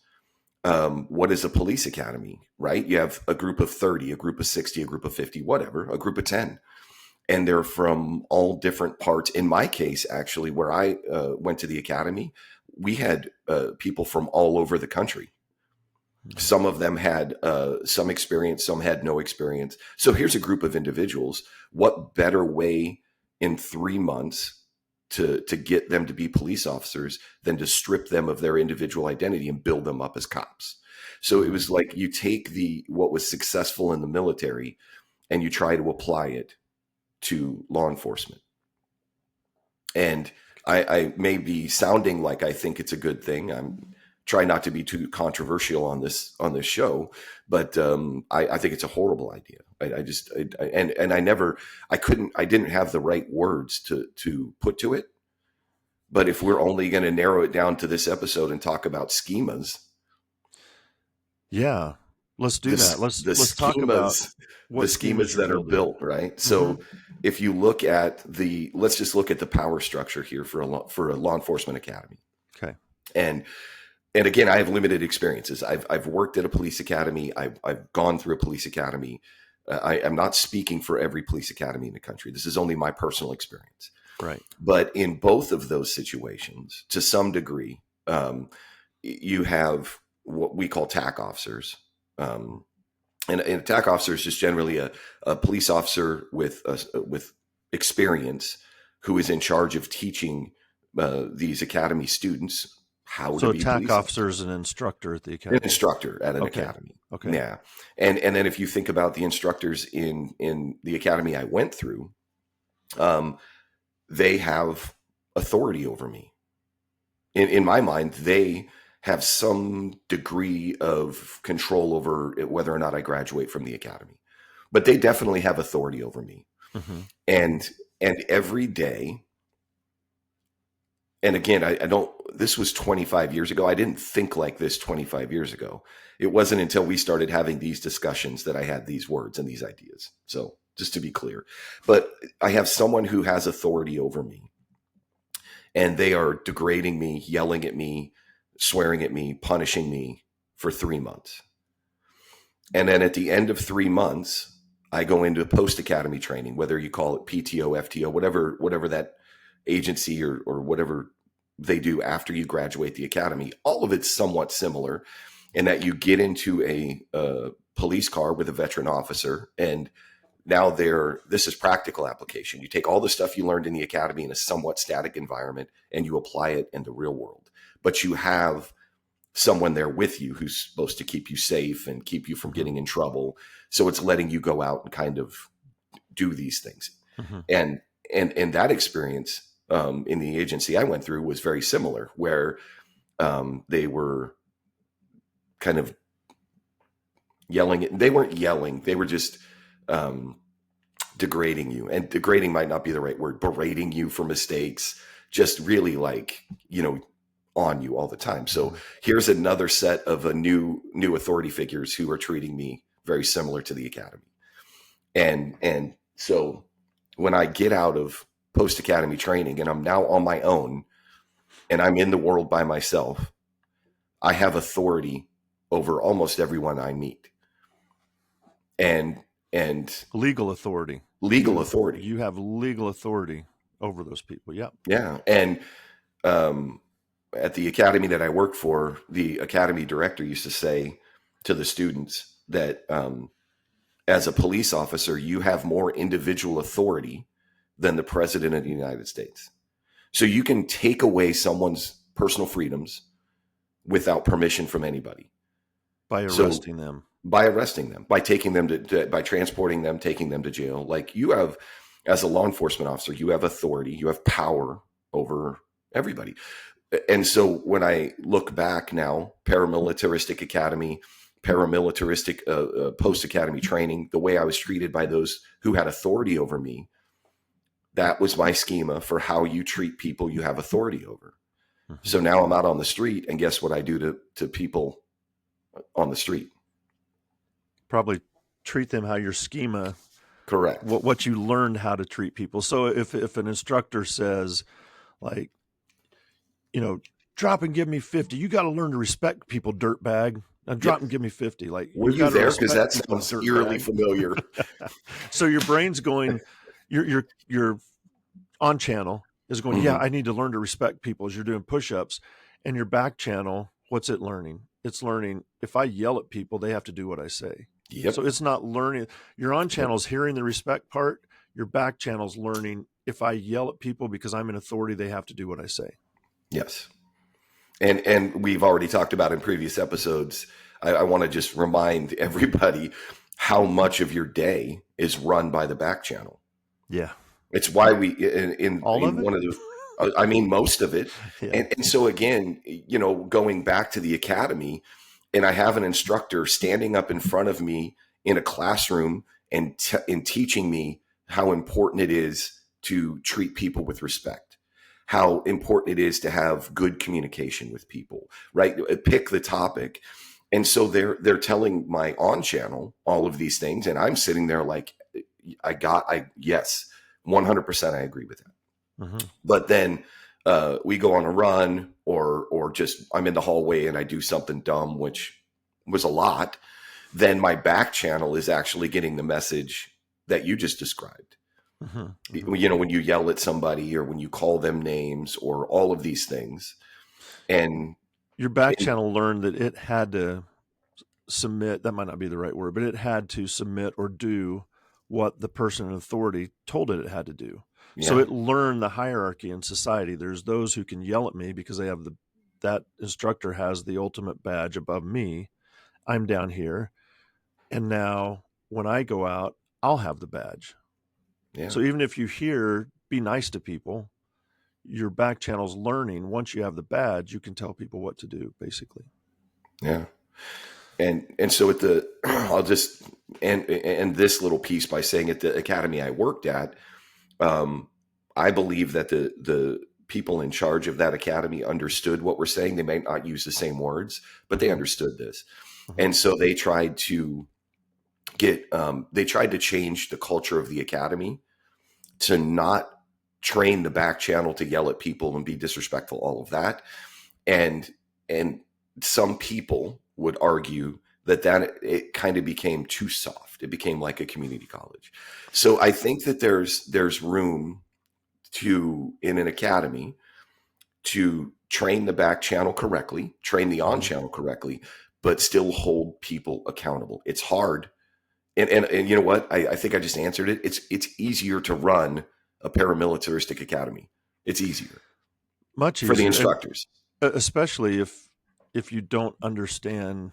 what is a police academy, right? You have a group of 30, a group of 60, a group of 50, whatever, a group of 10. And they're from all different parts. In my case, actually, where I went to the academy, we had people from all over the country. Some of them had some experience, some had no experience. So here's a group of individuals. What better way in 3 months to get them to be police officers than to strip them of their individual identity and build them up as cops? So it was like you take what was successful in the military and you try to apply it to law enforcement. And I may be sounding like I think it's a good thing. I'm trying not to be too controversial on this show, but I think it's a horrible idea. I didn't have the right words to put to it. But if we're only going to narrow it down to this episode and talk about schemas, yeah, let's do that. Let's talk about the schemas that are built, right? So if you look at let's just look at the power structure here for a law enforcement academy. Okay. And again, I have limited experiences. I've worked at a police academy. I've gone through a police academy. I am not speaking for every police academy in the country. This is only my personal experience. Right. But in both of those situations, to some degree, you have what we call TAC officers. And a TAC officer is just generally a police officer with experience who is in charge of teaching these academy students how to be TAC police officer is an instructor at the academy. An instructor at an academy. Okay. Yeah. And then if you think about the instructors in the academy I went through, they have authority over me. In my mind, they have some degree of control over whether or not I graduate from the academy, but they definitely have authority over me. Mm-hmm. And every day, and again, I don't, this was 25 years ago. I didn't think like this 25 years ago. It wasn't until we started having these discussions that I had these words and these ideas. So just to be clear, but I have someone who has authority over me and they are degrading me, yelling at me, swearing at me, punishing me for 3 months. And then at the end of 3 months, I go into post-academy training, whether you call it PTO, FTO, whatever that agency or whatever they do after you graduate the academy. All of it's somewhat similar in that you get into a police car with a veteran officer, and now this is practical application. You take all the stuff you learned in the academy in a somewhat static environment and you apply it in the real world. But you have someone there with you who's supposed to keep you safe and keep you from getting in trouble. So it's letting you go out and kind of do these things. Mm-hmm. And that experience in the agency I went through was very similar, where they were kind of yelling. They weren't yelling. They were just degrading you. And degrading might not be the right word. Berating you for mistakes. Just really on you all the time. So here's another set of new authority figures who are treating me very similar to the academy. And so when I get out of post-academy training and I'm now on my own and I'm in the world by myself, I have authority over almost everyone I meet. And legal authority. You have legal authority over those people. Yep. Yeah. And at the academy that I worked for, the academy director used to say to the students that as a police officer, you have more individual authority than the president of the United States. So you can take away someone's personal freedoms without permission from anybody. By arresting them. By taking them by transporting them, taking them to jail. Like you have, as a law enforcement officer, you have authority, you have power over everybody. And so when I look back now, paramilitaristic academy, paramilitaristic post-academy training, the way I was treated by those who had authority over me, that was my schema for how you treat people you have authority over. Mm-hmm. So now I'm out on the street, and guess what I do to people on the street. Probably treat them how your schema, Correct. what you learned how to treat people. So if an instructor says, like, drop and give me 50, you got to learn to respect people, dirtbag. Now drop Yes. and give me 50. Like, Were you you got to there? Because respect that people, sounds eerily dirtbag. familiar. So your brain's going, your on channel is going, yeah, I need to learn to respect people as you're doing push-ups. And your back channel, what's it learning? It's learning, if I yell at people, they have to do what I say. Yep. So it's not learning. Your on channel's hearing the respect part. Your back channel's learning, if I yell at people because I'm in authority, they have to do what I say. Yes. And we've already talked about in previous episodes. I want to just remind everybody how much of your day is run by the back channel. Yeah. It's why we in one of the, I mean, most of it. Yeah. And so again, going back to the academy, and I have an instructor standing up in front of me in a classroom and teaching me how important it is to treat people with respect, how important it is to have good communication with people, right? Pick the topic. And so they're telling my on channel all of these things. And I'm sitting there like, yes, 100% I agree with that. Mm-hmm. But then we go on a run or just I'm in the hallway and I do something dumb, which was a lot. Then my back channel is actually getting the message that you just described. Mm-hmm. Mm-hmm. When you yell at somebody or when you call them names or all of these things. And your back channel learned that it had to submit, that might not be the right word, but it had to submit or do what the person in authority told it had to do. Yeah. So it learned the hierarchy in society. There's those who can yell at me because they have that instructor has the ultimate badge above me. I'm down here. And now when I go out, I'll have the badge. Yeah. So even if you hear, be nice to people, your back channel's learning. Once you have the badge, you can tell people what to do, basically. Yeah. And so I'll just end this little piece by saying at the academy I worked at, I believe that the people in charge of that academy understood what we're saying. They may not use the same words, but they understood this. Mm-hmm. And so they tried to change the culture of the academy to not train the back channel to yell at people and be disrespectful, all of that. And some people would argue that it kind of became too soft. It became like a community college. So I think that there's room in an academy to train the back channel correctly, train the on channel correctly, but still hold people accountable. It's hard. And you know what? I think I just answered it. It's easier to run a paramilitaristic academy. It's easier. Much easier for the instructors. And especially if you don't understand,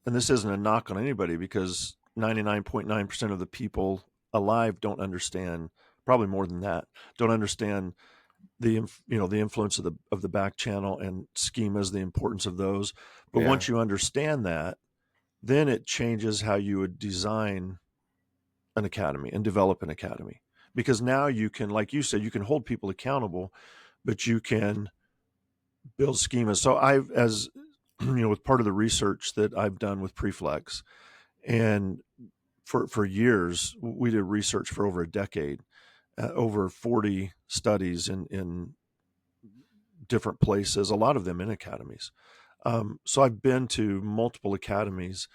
and this isn't a knock on anybody because 99.9% of the people alive don't understand, probably more than that, don't understand the influence of the back channel and schemas, the importance of those. But once you understand that, then it changes how you would design an academy and develop an academy. Because now you can, like you said, you can hold people accountable, but you can build schemas. So as with part of the research that I've done with Preflex, and for years, we did research for over a decade, over 40 studies in different places, a lot of them in academies. So I've been to multiple academies,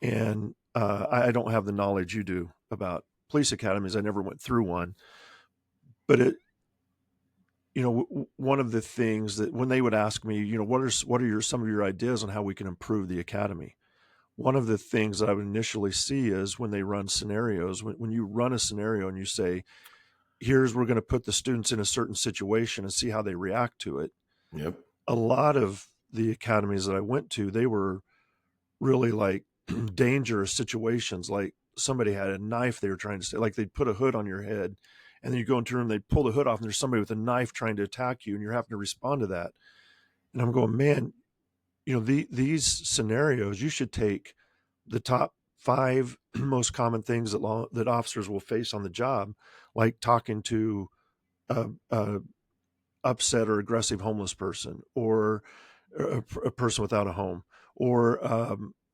and I don't have the knowledge you do about police academies. I never went through one, but one of the things that when they would ask me, what are some of your ideas on how we can improve the academy? One of the things that I would initially see is when they run scenarios, when you run a scenario and you say, we're going to put the students in a certain situation and see how they react to it. Yep. A lot of the academies that I went to, they were really like dangerous situations. Like somebody had a knife they were trying to say, like they'd put a hood on your head, and then you go into a room, they pull the hood off, and there's somebody with a knife trying to attack you, and you're having to respond to that. And I'm going, man, these scenarios, you should take the top 5 most common things that officers will face on the job, like talking to a upset or aggressive homeless person, or a person without a home, or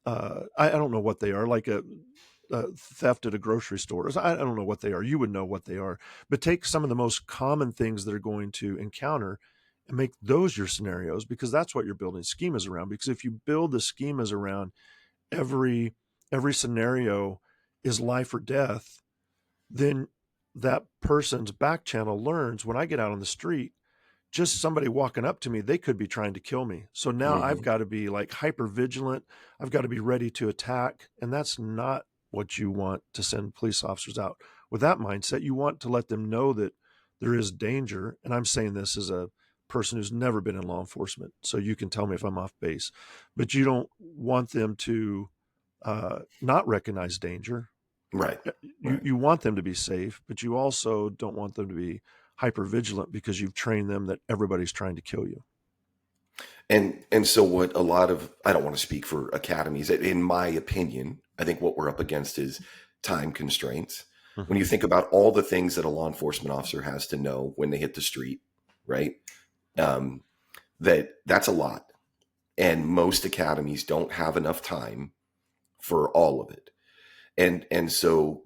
I don't know what they are, like a theft at a grocery store. I don't know what they are. You would know what they are. But take some of the most common things they're going to encounter and make those your scenarios, because that's what you're building schemas around. Because if you build the schemas around every scenario is life or death, then that person's back channel learns, when I get out on the street, just somebody walking up to me, they could be trying to kill me. So now I've got to be like hyper vigilant. I've got to be ready to attack. And that's not what you want to send police officers out with. That mindset, you want to let them know that there is danger. And I'm saying this as a person who's never been in law enforcement, so you can tell me if I'm off base. But you don't want them to not recognize danger. Right. You want them to be safe, but you also don't want them to be hyper vigilant, because you've trained them that everybody's trying to kill you. And so what a lot of, I don't want to speak for academies, in my opinion, I think what we're up against is time constraints. Mm-hmm. When you think about all the things that a law enforcement officer has to know when they hit the street, right? That's a lot. And most academies don't have enough time for all of it. And so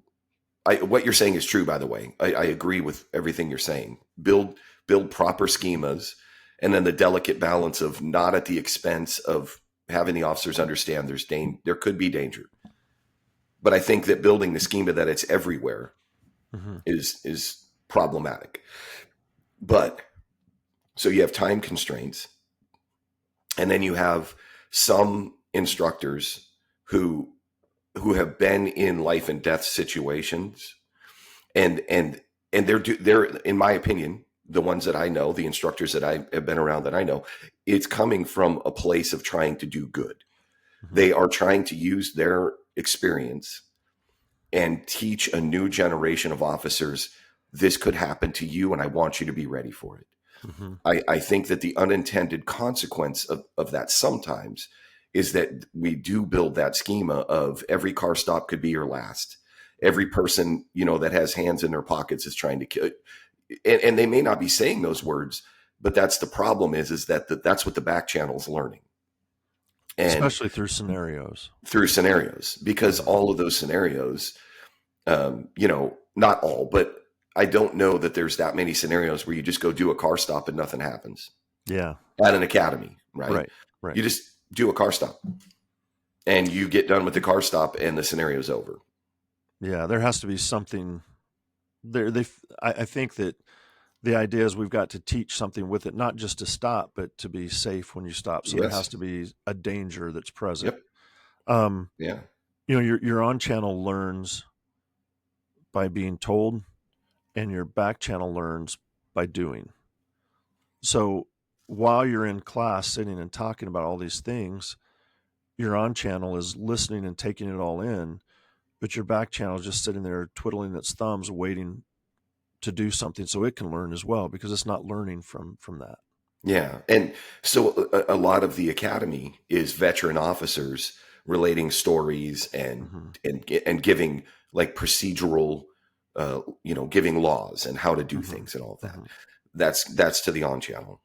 what you're saying is true, by the way. I agree with everything you're saying. Build proper schemas, and then the delicate balance of not at the expense of having the officers understand there could be danger. But I think that building the schema that it's everywhere is problematic. But so you have time constraints, and then you have some instructors who have been in life and death situations, and they're in my opinion, the ones that I know, the instructors that I have been around that I know, it's coming from a place of trying to do good. They are trying to use their experience and teach a new generation of officers, this could happen to you, and I want you to be ready for it. I think that the unintended consequence of that sometimes is that we do build that schema of every car stop could be your last. Every person, that has hands in their pockets is trying to kill. And they may not be saying those words, but that's the problem is that that's what the back channel is learning. And especially through scenarios, because all of those scenarios, not all, but I don't know that there's that many scenarios where you just go do a car stop and nothing happens. Yeah. At an academy, right? Right. You just do a car stop and you get done with the car stop and the scenario's over. Yeah. There has to be something there. I think that the idea is we've got to teach something with it, not just to stop, but to be safe when you stop. So there has to be a danger that's present. Yeah. Your on channel learns by being told, and your back channel learns by doing. So while you're in class sitting and talking about all these things, your on channel is listening and taking it all in, but your back channel is just sitting there twiddling its thumbs, waiting to do something so it can learn as well, because it's not learning from that. Yeah. And so a lot of the academy is veteran officers relating stories and giving like procedural, giving laws and how to do things and all of that. That's to the on channel.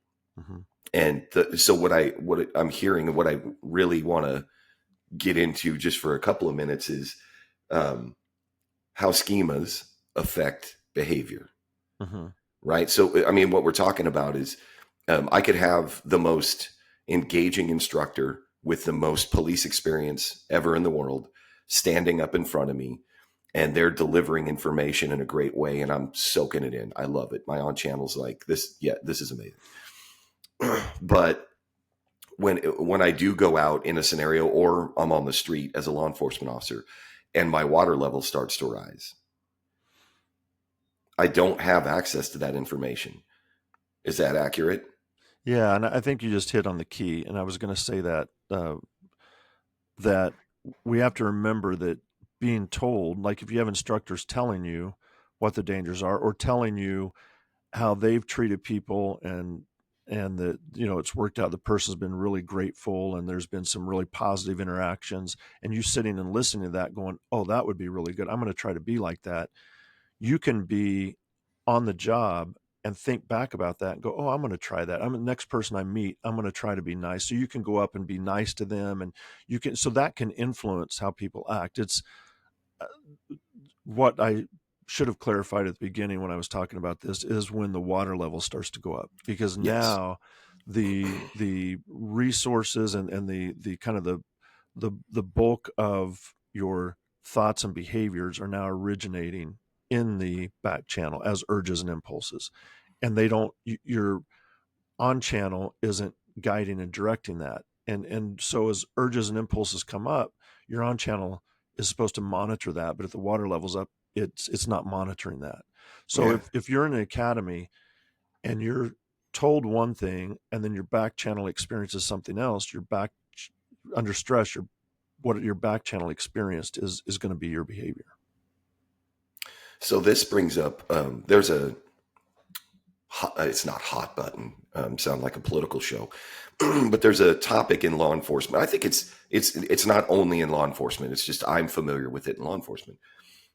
And so what I'm hearing and what I really want to get into just for a couple of minutes is how schemas affect behavior. Right. So, I mean, what we're talking about is I could have the most engaging instructor with the most police experience ever in the world standing up in front of me, and they're delivering information in a great way, and I'm soaking it in. I love it. My on channel's like this. Yeah, this is amazing. But when I do go out in a scenario, or I'm on the street as a law enforcement officer and my water level starts to rise, I don't have access to that information. Is that accurate? Yeah. And I think you just hit on the key. And I was going to say that, that we have to remember that being told, like if you have instructors telling you what the dangers are, or telling you how they've treated people and that, it's worked out, the person's been really grateful and there's been some really positive interactions, and you sitting and listening to that going, oh, that would be really good, I'm going to try to be like that. You can be on the job and think back about that and go, oh, I'm going to try that. I'm the next person I meet, I'm going to try to be nice. So you can go up and be nice to them, and you can, so that can influence how people act. It's what I should have clarified at the beginning when I was talking about this is when the water level starts to go up, because Yes. now the resources and the kind of the bulk of your thoughts and behaviors are now originating in the back channel as urges and impulses, and they don't, your on channel isn't guiding and directing that. And so as urges and impulses come up, your on channel is supposed to monitor that, but if the water level's up, it's not monitoring that. So Yeah. if you're in an academy and you're told one thing and then your back channel experiences something else, your back under stress, what your back channel experienced is going to be your behavior. So this brings up, there's a, it's not hot button, sound like a political show, but there's a topic in law enforcement. I think it's not only in law enforcement. It's just I'm familiar with it in law enforcement.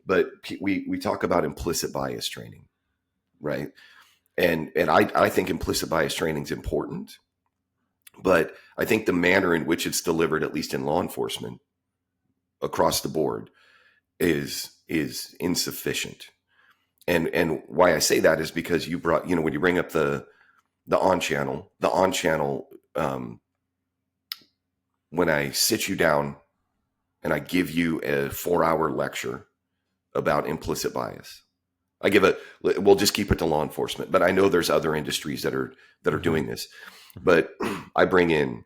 But we talk about implicit bias training, right? And I think implicit bias training is important, but I think the manner in which it's delivered, at least in law enforcement across the board, is insufficient. And why I say that is because you brought, when you bring up the on channel, when I sit you down and I give you a 4-hour lecture about implicit bias, we'll just keep it to law enforcement, but I know there's other industries that are doing this, but I bring in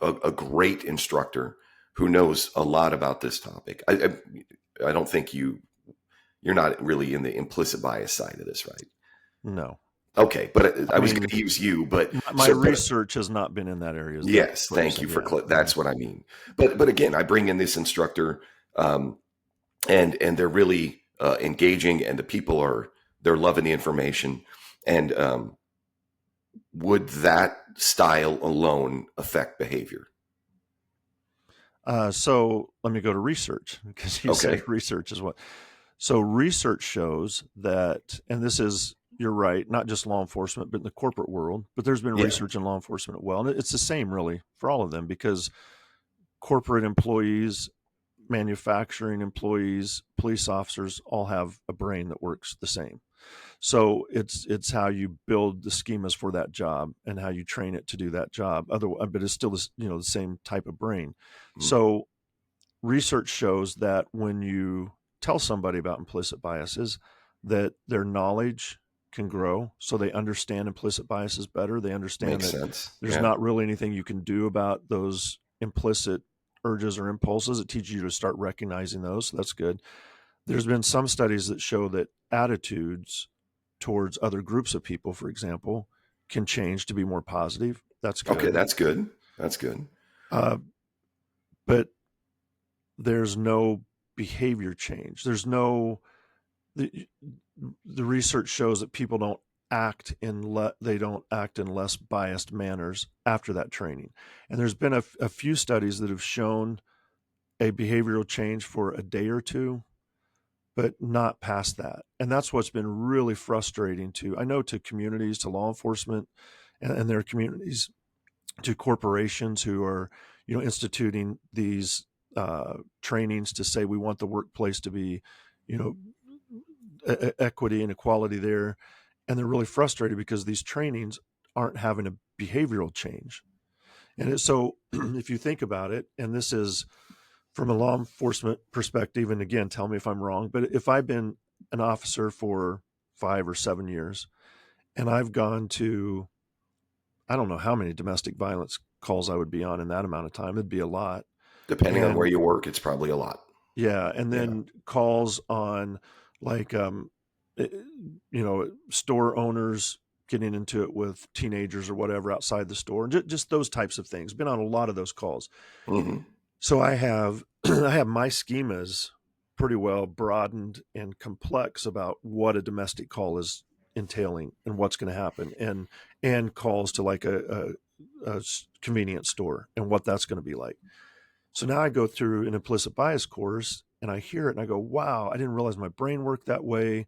a great instructor who knows a lot about this topic. I don't think you're not really in the implicit bias side of this, right? No. Okay, but I was going to use you, but my research has not been in that area. Yes, thank you for that's what I mean. But again, I bring in this instructor, and they're really engaging, and the people they're loving the information. And would that style alone affect behavior? So let me go to research, because you said research is what. So research shows that, and this is, you're right, not just law enforcement, but in the corporate world, but there's been research in law enforcement as well. And it's the same really for all of them, because corporate employees, manufacturing employees, police officers all have a brain that works the same. So it's how you build the schemas for that job and how you train it to do that job. Otherwise, but it's still the same type of brain. Mm-hmm. So research shows that when you tell somebody about implicit biases, that their knowledge can grow, so they understand implicit biases better. They understand there's not really anything you can do about those implicit urges or impulses. It teaches you to start recognizing those. So that's good. There's been some studies that show that attitudes towards other groups of people, for example, can change to be more positive. That's good. Okay, that's good. That's good. But there's no behavior change. There's no, the research shows that people don't act in less biased manners after that training. And there's been a few studies that have shown a behavioral change for a day or two, but not past that. And that's what's been really frustrating to communities, to law enforcement and their communities, to corporations who are, instituting these trainings to say we want the workplace to be, equity and equality there. And they're really frustrated because these trainings aren't having a behavioral change. And so if you think about it, and this is from a law enforcement perspective, and again, tell me if I'm wrong, but if I've been an officer for 5 or 7 years and I've gone to, I don't know how many domestic violence calls I would be on in that amount of time. It'd be a lot. Depending on where you work, it's probably a lot. Yeah. And then calls on store owners getting into it with teenagers or whatever outside the store, and just those types of things. Been on a lot of those calls. Mm-hmm. So I have my schemas pretty well broadened and complex about what a domestic call is entailing and what's going to happen, and calls to like a convenience store and what that's going to be like. So now I go through an implicit bias course and I hear it and I go, wow, I didn't realize my brain worked that way.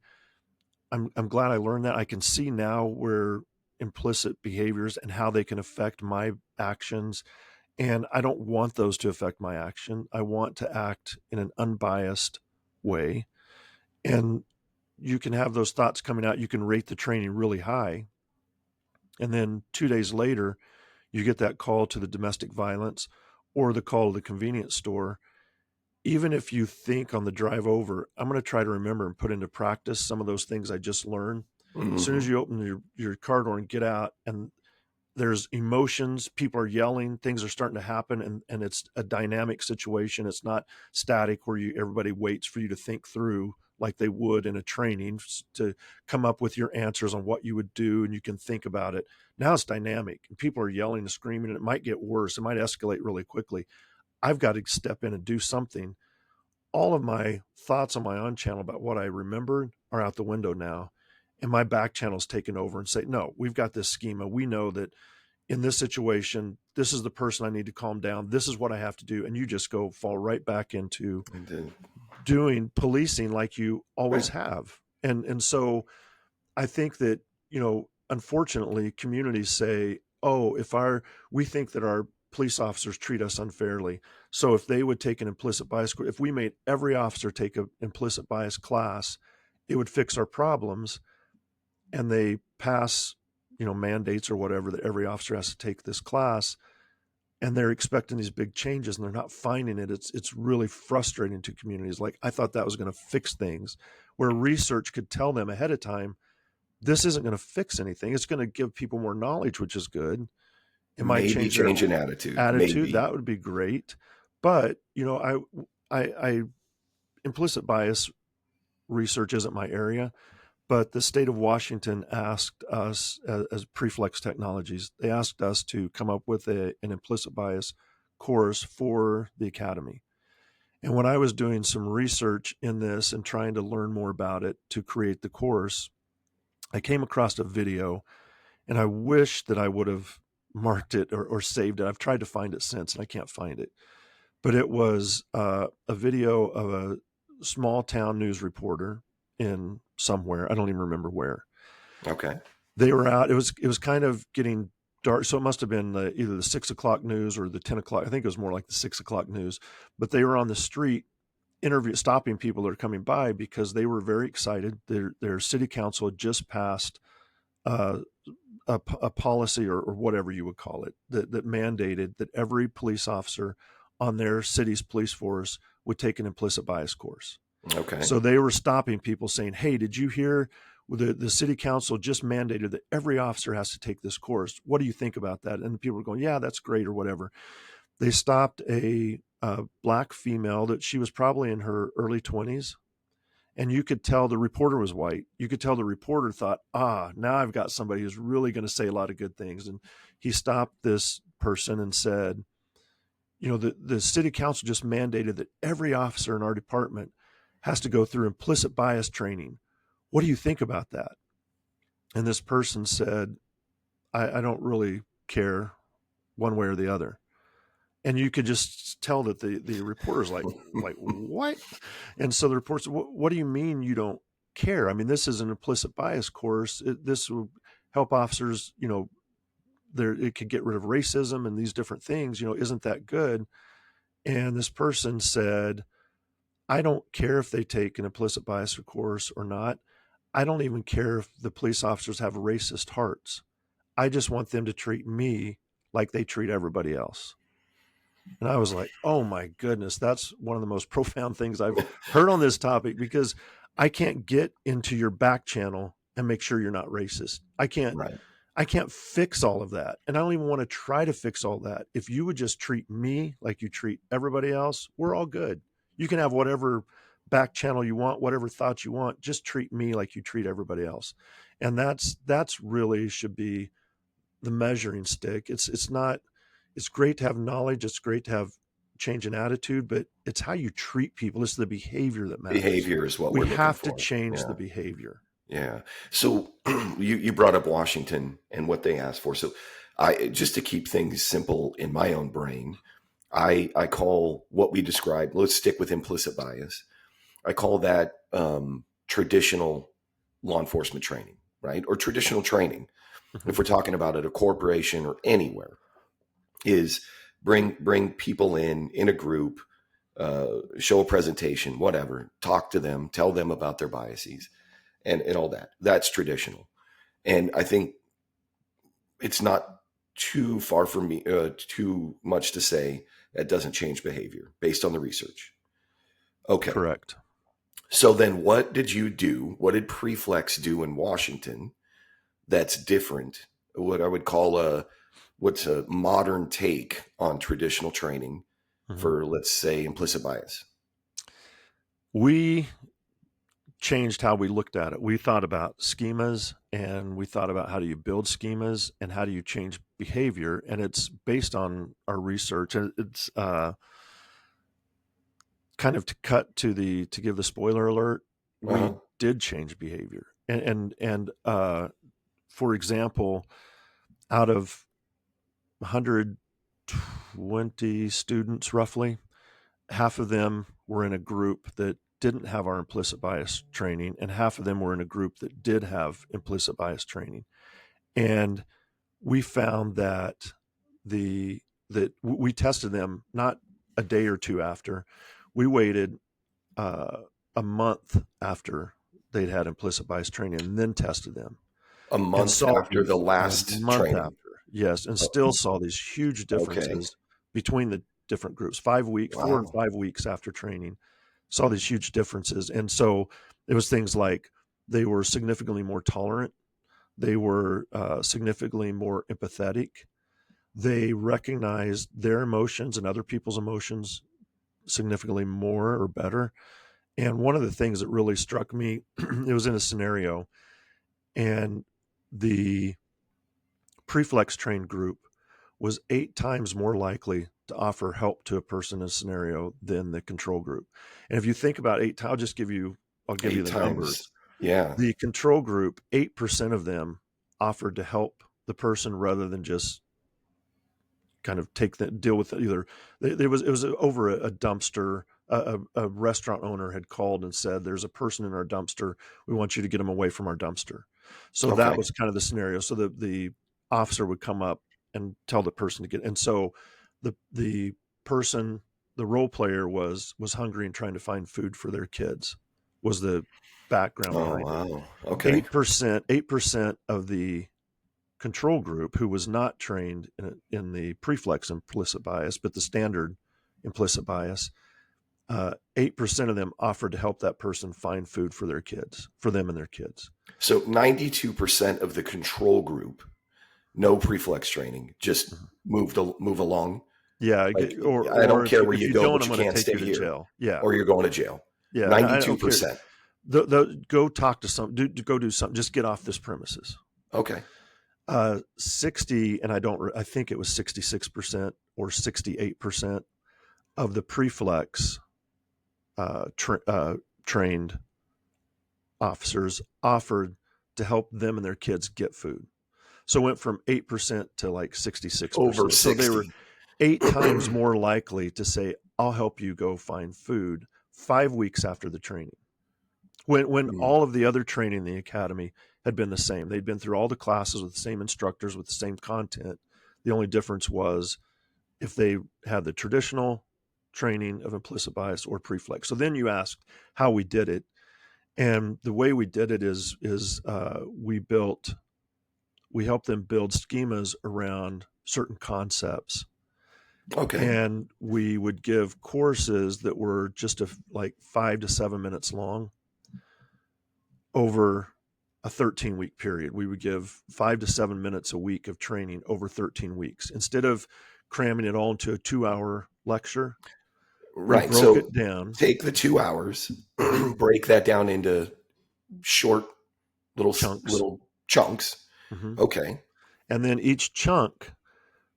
I'm glad I learned that. I can see now where implicit behaviors and how they can affect my actions. And I don't want those to affect my action. I want to act in an unbiased way. And you can have those thoughts coming out. You can rate the training really high. And then 2 days later, you get that call to the domestic violence or the call to the convenience store. Even if you think on the drive over, I'm going to try to remember and put into practice some of those things I just learned. As soon as you open your car door and get out, and there's emotions, people are yelling, things are starting to happen, and it's a dynamic situation. It's not static where everybody waits for you to think through like they would in a training to come up with your answers on what you would do, and you can think about it. Now it's dynamic, and people are yelling and screaming, and it might get worse. It might escalate really quickly. I've got to step in and do something. All of my thoughts on my on channel about what I remembered are out the window now. And my back channel's taken over and say, no, we've got this schema. We know that in this situation, this is the person I need to calm down. This is what I have to do. And you just fall right back into doing policing like you always have. And so I think that, unfortunately, communities say, oh, we think that our police officers treat us unfairly. So if they would take an implicit bias, if we made every officer take an implicit bias class, it would fix our problems. And they pass, mandates or whatever that every officer has to take this class, and they're expecting these big changes and they're not finding it. It's really frustrating to communities. Like, I thought that was going to fix things, where research could tell them ahead of time, this isn't going to fix anything. It's going to give people more knowledge, which is good. It might change an attitude. Maybe. That would be great. But, I implicit bias research isn't my area, but the state of Washington asked us as Preflex Technologies, they asked us to come up with an implicit bias course for the academy. And when I was doing some research in this and trying to learn more about it to create the course, I came across a video, and I wish that I would have marked it or saved it. I've tried to find it since, and I can't find it. But it was a video of a small town news reporter in somewhere. I don't even remember where. Okay. They were out. It was kind of getting dark. So it must have been either the 6 o'clock news or the 10 o'clock. I think it was more like the 6 o'clock news, but they were on the street stopping people that are coming by because they were very excited. Their city council had just passed a policy or whatever you would call it that mandated that every police officer on their city's police force would take an implicit bias course. Okay. So they were stopping people saying, hey, did you hear the city council just mandated that every officer has to take this course? What do you think about that? And people were going, yeah, that's great or whatever. They stopped a Black female that she was probably in her early 20s. And you could tell the reporter was white. You could tell the reporter thought, now I've got somebody who's really going to say a lot of good things. And he stopped this person and said, the city council just mandated that every officer in our department has to go through implicit bias training. What do you think about that? And this person said, I don't really care one way or the other. And you could just tell that the reporter's like what? And so the reporter said, what do you mean you don't care? I mean, this is an implicit bias course. This will help officers, it could get rid of racism and these different things, isn't that good? And this person said, I don't care if they take an implicit bias course or not. I don't even care if the police officers have racist hearts. I just want them to treat me like they treat everybody else. And I was like, oh my goodness, that's one of the most profound things I've heard on this topic, because I can't get into your back channel and make sure you're not racist. I can't fix all of that. And I don't even want to try to fix all that. If you would just treat me like you treat everybody else, we're all good. You can have whatever back channel you want, whatever thoughts you want, just treat me like you treat everybody else. And that's really should be the measuring stick. It's great to have knowledge. It's great to have change in attitude, but it's how you treat people. It's the behavior that matters. Behavior is what we're looking for. We have to change the behavior. Yeah. So you brought up Washington and what they asked for. So just to keep things simple in my own brain, I call what we described, let's stick with implicit bias. I call that traditional law enforcement training, right? Or traditional training, Mhm. if we're talking about at a corporation or anywhere, is bring people in a group, show a presentation, whatever, talk to them, tell them about their biases and all that. That's traditional. And I think it's not too far from me, too much to say that doesn't change behavior based on the research. Okay. Correct. So then what did you do? What did Preflex do in Washington that's different? What I would call what's a modern take on traditional training Mhm. for, let's say, implicit bias? We changed how we looked at it. We thought about schemas, and we thought about how do you build schemas and how do you change behavior. And it's based on our research. And it's kind of to give the spoiler alert, we Uh-huh. did change behavior. And for example, out of 120 students roughly, half of them were in a group that didn't have our implicit bias training, and half of them were in a group that did have implicit bias training. And we found that we tested them not a day or two after. We waited uh, a month after they'd had implicit bias training and then tested them A and month saw after the a last month training. after, yes, and still saw these huge Okay. differences between the different groups. 5 weeks, 4 and Wow. 5 weeks after training, saw these huge differences. And so it was things like they were significantly more tolerant, they were significantly more empathetic, they recognized their emotions and other people's emotions significantly more or better. And one of the things that really struck me, it was in a scenario, and the preflex trained group was 8 times more likely to offer help to a person in a scenario than the control group. And if you think about I'll give you 8 the times. numbers. Yeah. The control group, 8% of them offered to help the person rather than just kind of deal with it. Either it was over a dumpster. A restaurant owner had called and said, "There's a person in our dumpster. We want you to get them away from our dumpster." So that Okay. was kind of the scenario. So the officer would come up and tell the person to get. And so the person, the role player was hungry and trying to find food for their kids. Was the background Oh, behind it. wow. Okay. 8% of the control group who was not trained in the preflex implicit bias, but the standard implicit bias, 8% of them offered to help that person find food for their kids, for them and their kids. So 92% of the control group, no preflex training, just Mhm. move along. Yeah, Like, I don't or care where if you you go, don't, but I'm you going to can't take stay you to here jail. Yeah, or you're going to jail. yeah, and I don't care. 92%. Go talk to go do something. Just get off this premises. Okay. 60, and I think it was 66% or 68% of the preflex trained officers offered to help them and their kids get food. So it went from 8% to like Over 66%. So they were 60. 8 times more likely to say, "I'll help you go find food," 5 weeks after the training. When Mm. all of the other training in the academy had been the same. They'd been through all the classes with the same instructors with the same content. The only difference was if they had the traditional training of implicit bias or preflex. So then you asked how we did it. And the way we did it is we helped them build schemas around certain concepts, Okay. and we would give courses that were just like 5 to 7 minutes long over a 13-week period. We would give 5 to 7 minutes a week of training over 13 weeks instead of cramming it all into a 2-hour lecture. We Right. broke So it down. take the 2 hours, Mhm. break that down into short Chunks. little chunks. Hmm. Okay. And then each chunk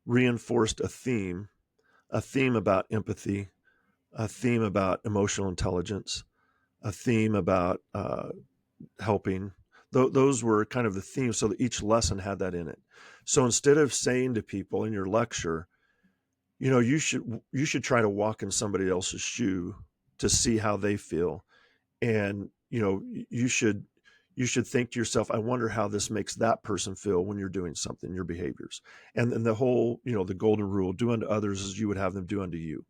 reinforced a theme about empathy, a theme about emotional intelligence, a theme about helping. Those were kind of the themes, so that each lesson had that in it. So instead of saying to people in your lecture, you should try to walk in somebody else's shoe to see how they feel, and you should you should think to yourself, I wonder how this makes that person feel when you're doing something, your behaviors. And then the whole, the golden rule, do unto others as you would have them do unto you.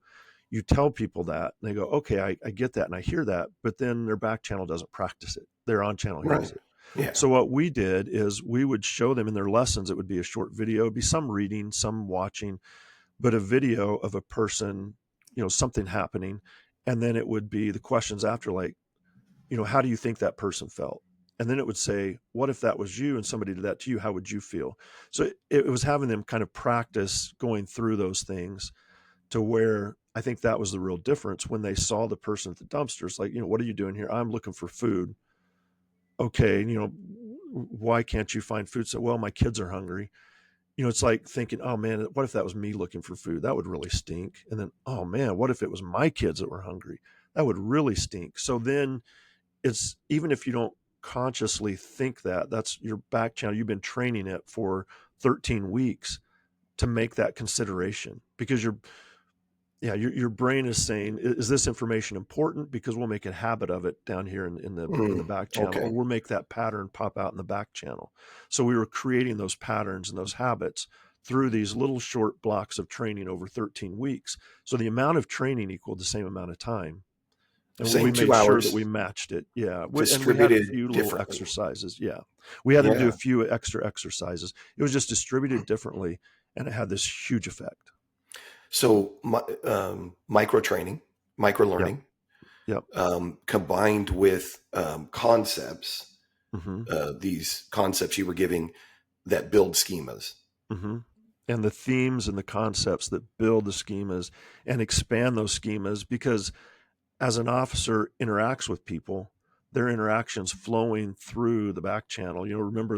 You tell people that and they go, okay, I get that and I hear that, but then their back channel doesn't practice it. Their on channel hears Right. it. Yeah. So what we did is we would show them in their lessons. It would be a short video, it'd be some reading, some watching, but a video of a person, something happening. And then it would be the questions after, like, how do you think that person felt? And then it would say, what if that was you and somebody did that to you? How would you feel? So it was having them kind of practice going through those things, to where I think that was the real difference when they saw the person at the dumpsters, like, what are you doing here? I'm looking for food. Okay. Why can't you find food? So, well, my kids are hungry. It's like thinking, oh man, what if that was me looking for food? That would really stink. And then, oh man, what if it was my kids that were hungry? That would really stink. So then it's, even if you don't consciously think that, that's your back channel. You've been training it for 13 weeks to make that consideration, because your brain is saying, is this information important? Because we'll make a habit of it down here in the back channel, Okay. or we'll make that pattern pop out in the back channel. So we were creating those patterns and those habits through these little short blocks of training over 13 weeks. So the amount of training equaled the same amount of time. And Same we 2 made sure hours, that we matched it. Yeah. And we had a distributed few little differently. exercises. Yeah. We had them do Yeah. a few extra exercises. It was just distributed differently, and it had this huge effect. So micro training, micro learning, Yep. combined with concepts, Mm-hmm. these concepts you were giving that build schemas. Mm-hmm. And the themes and the concepts that build the schemas and expand those schemas, because as an officer interacts with people, their interactions flowing through the back channel. Remember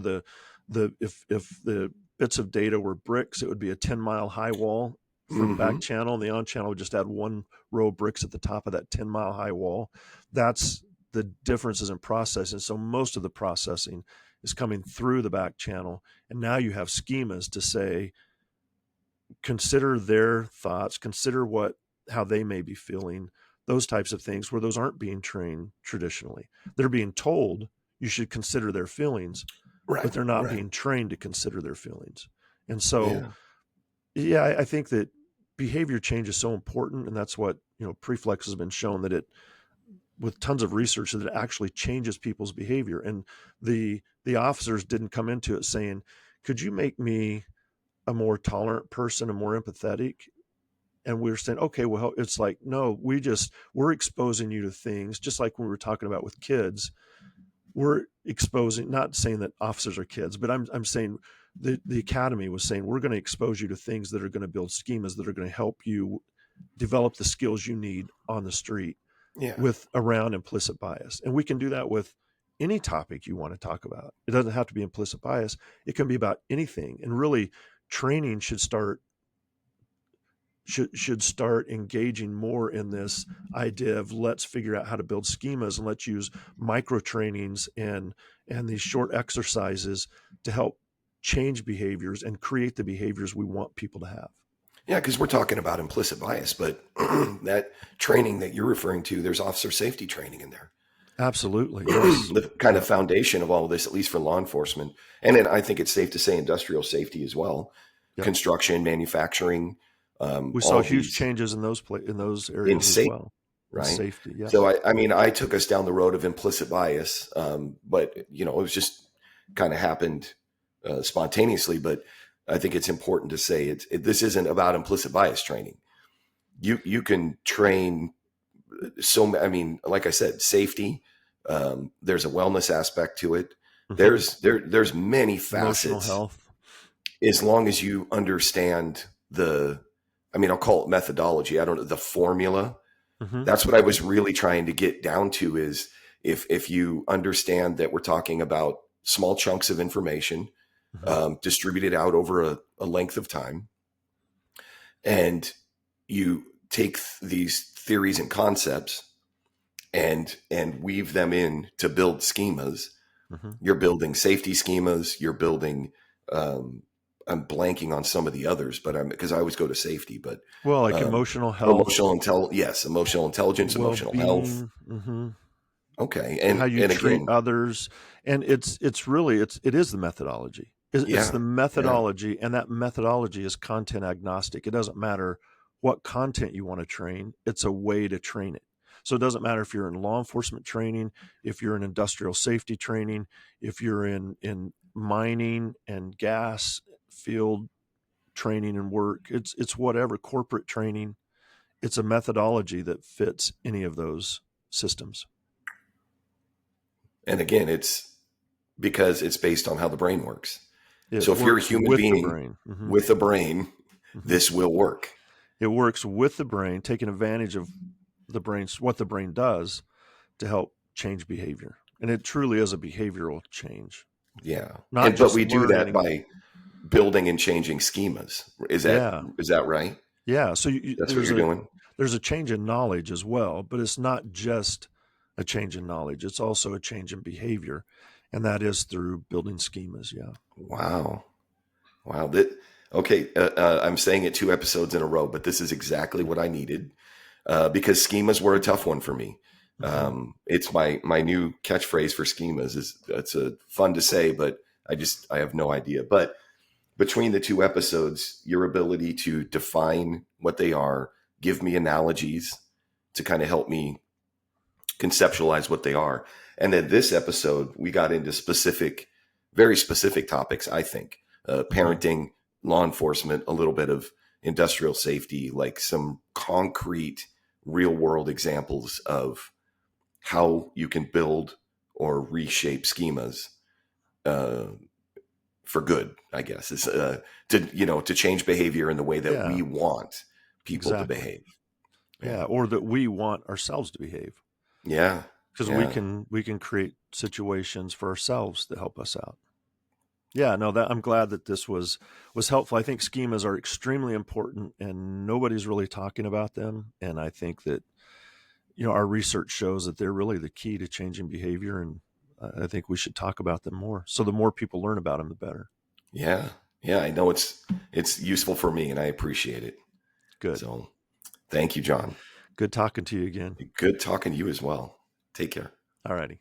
if the bits of data were bricks, it would be a 10-mile high wall for the back channel, and the on channel would just add one row of bricks at the top of that 10-mile high wall. That's the differences in processing. So most of the processing is coming through the back channel, and now you have schemas to say, consider their thoughts, consider how they may be feeling, those types of things, where those aren't being trained traditionally. They're being told you should consider their feelings, Right. but they're not Right. being trained to consider their feelings. And so, I think that behavior change is so important. And that's what, Preflex has been shown, that it, with tons of research, that it actually changes people's behavior. And the officers didn't come into it saying, could you make me a more tolerant person and more empathetic? And we were saying, okay, well, it's like, no, we're exposing you to things, just like when we were talking about with kids. We're exposing, not saying that officers are kids, but I'm saying the academy was saying, we're going to expose you to things that are going to build schemas that are going to help you develop the skills you need on the street with around implicit bias. And we can do that with any topic you want to talk about. It doesn't have to be implicit bias. It can be about anything. And really, training should start engaging more in this idea of, let's figure out how to build schemas, and let's use micro trainings and these short exercises to help change behaviors and create the behaviors we want people to have. Yeah, because we're talking about implicit bias, but that training that you're referring to, there's officer safety training in there. Absolutely. Yes. The kind of foundation of all of this, at least for law enforcement. And then I think it's safe to say industrial safety as well. Yep. Construction, manufacturing. We saw huge changes in those areas as well. Right. Safety. Yeah. So I took us down the road of implicit bias, but it was just kind of happened spontaneously. But I think it's important to say this isn't about implicit bias training. You can train like I said, safety. There's a wellness aspect to it. Mm-hmm. There's many facets. Emotional health. As long as you understand I'll call it methodology. I don't know, the formula. Mm-hmm. That's what I was really trying to get down to, is if you understand that we're talking about small chunks of information, mm-hmm. Distributed out over a length of time, and you take these theories and concepts and weave them in to build schemas. Mm-hmm. You're building safety schemas. You're building, I'm blanking on some of the others, but because I always go to safety, but emotional health, emotional intelligence, well-being. emotional health, Mm-hmm. Okay. how you And treat again, others. And it is the methodology. It's yeah, the yeah, methodology, and that methodology is content agnostic. It doesn't matter what content you want to train. It's a way to train it. So it doesn't matter if you're in law enforcement training, if you're in industrial safety training, if you're in mining and gas field training and work. It's whatever, corporate training. It's a methodology that fits any of those systems. and again, it's because it's based on how the brain works. It So if you're a works human with the being brain. with a brain, Hmm. this will work. It works with the brain, taking advantage of what the brain does to help change behavior. And it truly is a behavioral change, Yeah. not But just we do that learning. by building and changing schemas. Yeah. Is that right? Yeah. So That's what you're doing? there's a change in knowledge as well, but it's not just a change in knowledge. It's also a change in behavior. And that is through building schemas. Yeah. Wow. Wow. Okay. I'm saying it 2 episodes in a row, but this is exactly what I needed because schemas were a tough one for me. Hmm. It's my new catchphrase for schemas is it's a fun to say, but I have no idea. But between the 2 episodes, your ability to define what they are, give me analogies to kind of help me conceptualize what they are. And then this episode, we got into very specific topics, I think Hmm. parenting, law enforcement, a little bit of industrial safety, like some concrete real world examples of how you can build or reshape schemas uh, for good, I guess, is to change behavior in the way that Yeah, we want people to exactly. behave. Yeah. Yeah. Or that we want ourselves to behave, Yeah. because Yeah. we can create situations for ourselves that help us out. Yeah, no, that I'm glad that this was helpful. I think schemas are extremely important, and nobody's really talking about them. And I think that our research shows that they're really the key to changing behavior, and I think we should talk about them more. So the more people learn about them, the better. Yeah. Yeah. I know it's useful for me and I appreciate it. Good. So thank you, John. Good talking to you again. Good talking to you as well. Take care. All righty.